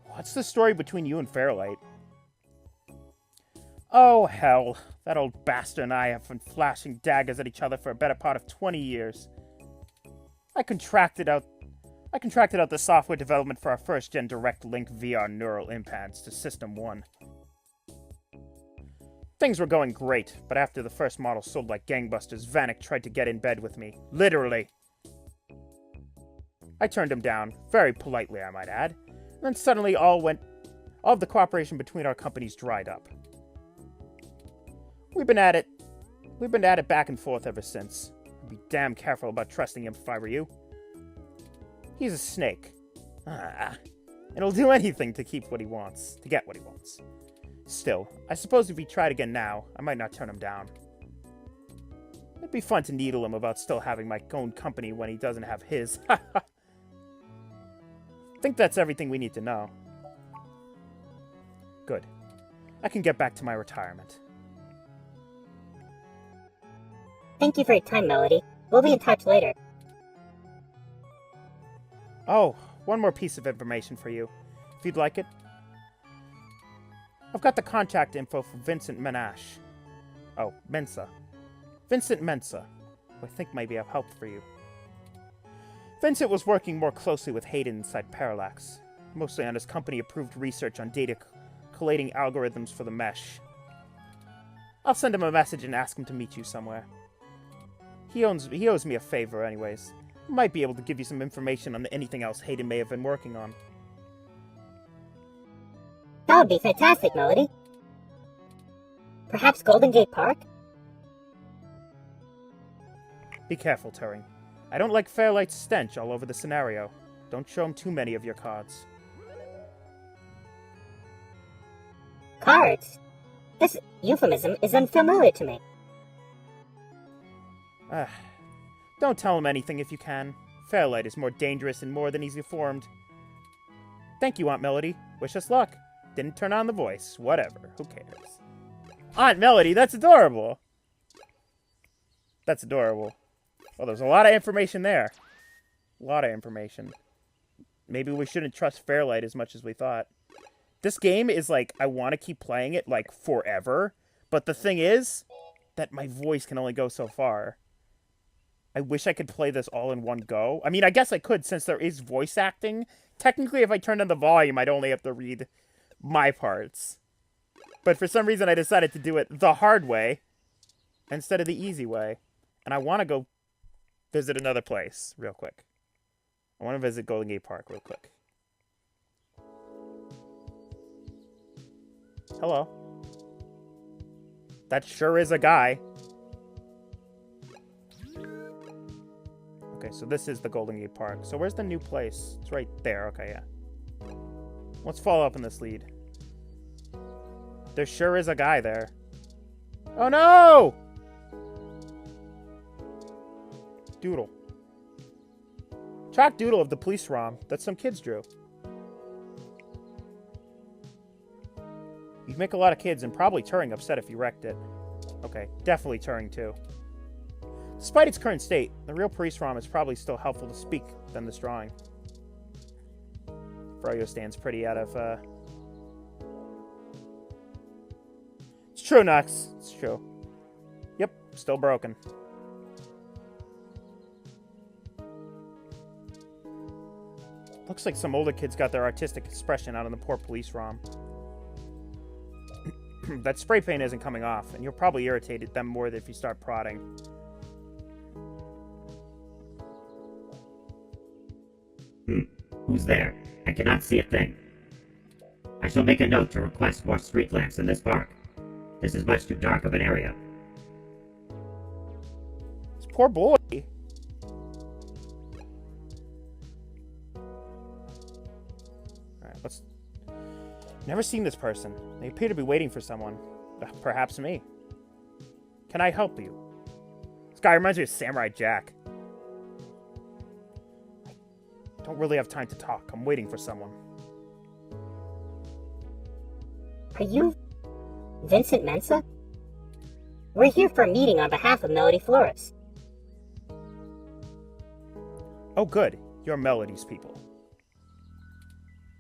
What's the story between you and Fairlight? Oh, hell. That old bastard and I have been flashing daggers at each other for a better part of 20 years. I contracted out the software development for our first-gen direct link VR neural implants to System 1. Things were going great, but after the first model sold like gangbusters, Vanek tried to get in bed with me. Literally. I turned him down, very politely I might add, and then suddenly all of the cooperation between our companies dried up. We've been at it back and forth ever since. I'd be damn careful about trusting him if I were you. He's a snake. And he'll do anything to get what he wants. Still, I suppose if he tried again now, I might not turn him down. It'd be fun to needle him about still having my own company when he doesn't have his. Think that's everything we need to know. Good. I can get back to my retirement. Thank you for your time, Melody. We'll be in touch later. Oh, one more piece of information for you, if you'd like it. I've got the contact info for Vincent Menashe. Oh, Mensa. Vincent Mensa, who I think might be of help for you. Vincent was working more closely with Hayden inside Parallax, mostly on his company-approved research on data collating algorithms for the mesh. I'll send him a message and ask him to meet you somewhere. He owes me a favor anyways. Might be able to give you some information on anything else Hayden may have been working on. That would be fantastic, Melody. Perhaps Golden Gate Park? Be careful, Turing. I don't like Fairlight's stench all over the scenario. Don't show him too many of your cards. Cards? This euphemism is unfamiliar to me. Don't tell him anything if you can. Fairlight is more dangerous and more than easily formed. Thank you, Aunt Melody. Wish us luck. Didn't turn on the voice. Whatever. Who cares? Aunt Melody, that's adorable. That's adorable. Well, there's a lot of information there. A lot of information. Maybe we shouldn't trust Fairlight as much as we thought. This game is like, I want to keep playing it like forever. But the thing is that my voice can only go so far. I wish I could play this all in one go. I mean, I guess I could since there is voice acting. Technically, if I turned on the volume, I'd only have to read my parts. But for some reason, I decided to do it the hard way instead of the easy way. And I want to go visit another place real quick. I want to visit Golden Gate Park real quick. Hello. That sure is a guy. Okay, so this is the Golden Gate Park. So where's the new place? It's right there. Okay, yeah. Let's follow up on this lead. There sure is a guy there. Oh no! doodle. Chalk doodle of the police ROM that some kids drew. You'd make a lot of kids and probably Turing upset if you wrecked it. Okay, definitely Turing too. Despite its current state, the real police ROM is probably still helpful to speak than this drawing. Froyo stands pretty out of, It's true, Nox. It's true. Yep, still broken. Looks like some older kids got their artistic expression out on the poor police ROM. That spray paint isn't coming off, and you'll probably irritate them more if you start prodding. Who's there? I cannot see a thing. I shall make a note to request more street lamps in this park. This is much too dark of an area. This poor boy. Alright, let's... Never seen this person. They appear to be waiting for someone. Perhaps me. Can I help you? This guy reminds me of Samurai Jack. I don't really have time to talk. I'm waiting for someone. Are you Vincent Mensa? We're here for a meeting on behalf of Melody Flores. Oh good, you're Melody's people.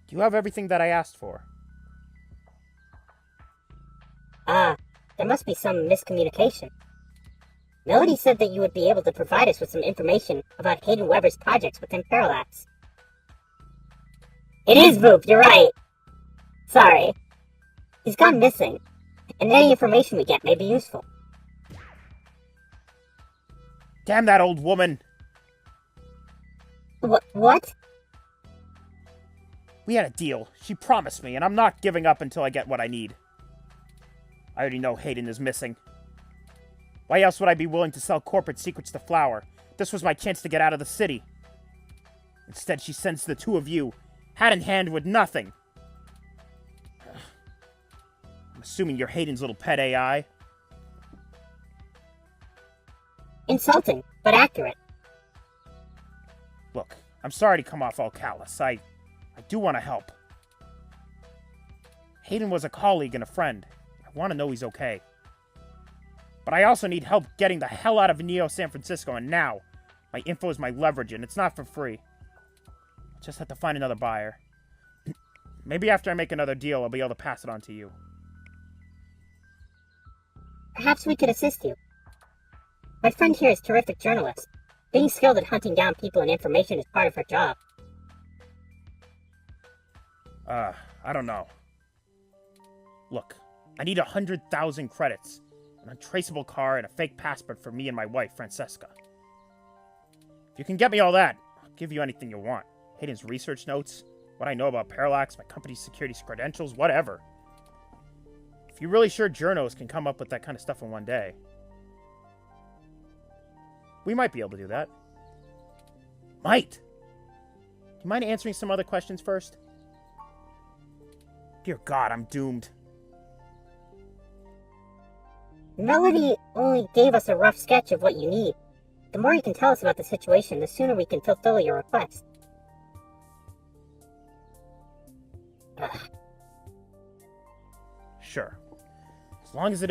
Do you have everything that I asked for? There must be some miscommunication. Melody said that you would be able to provide us with some information about Hayden Weber's projects within Parallax. It is Boop, you're right! Sorry. He's gone missing, and any information we get may be useful. Damn that old woman! What? We had a deal. She promised me, and I'm not giving up until I get what I need. I already know Hayden is missing. Why else would I be willing to sell corporate secrets to Flower? This was my chance to get out of the city. Instead, she sends the two of you, hand in hand with nothing. I'm assuming you're Hayden's little pet AI. Insulting, but accurate. Look, I'm sorry to come off all callous. I do want to help. Hayden was a colleague and a friend. I want to know he's okay. But I also need help getting the hell out of Neo San Francisco, and now. My info is my leverage, and it's not for free. I just have to find another buyer. Maybe after I make another deal, I'll be able to pass it on to you. Perhaps we could assist you. My friend here is a terrific journalist. Being skilled at hunting down people and information is part of her job. I don't know. Look, I need 100,000 credits, an untraceable car, and a fake passport for me and my wife, Francesca. If you can get me all that, I'll give you anything you want. Hayden's research notes, what I know about Parallax, my company's security credentials, whatever. If you're really sure journos can come up with that kind of stuff in one day, we might be able to do that. Might! Do you mind answering some other questions first? Dear God, I'm doomed. Melody only gave us a rough sketch of what you need. The more you can tell us about the situation, the sooner we can fulfill your request. Sure. As long as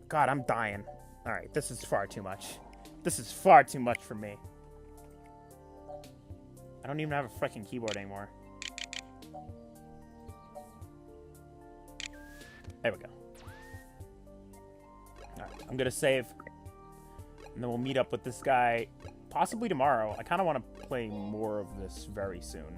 God, I'm dying. Alright, this is far too much. This is far too much for me. I don't even have a freaking keyboard anymore. There we go. Alright, I'm gonna save. And then we'll meet up with this guy possibly tomorrow. I kind of want to play more of this very soon.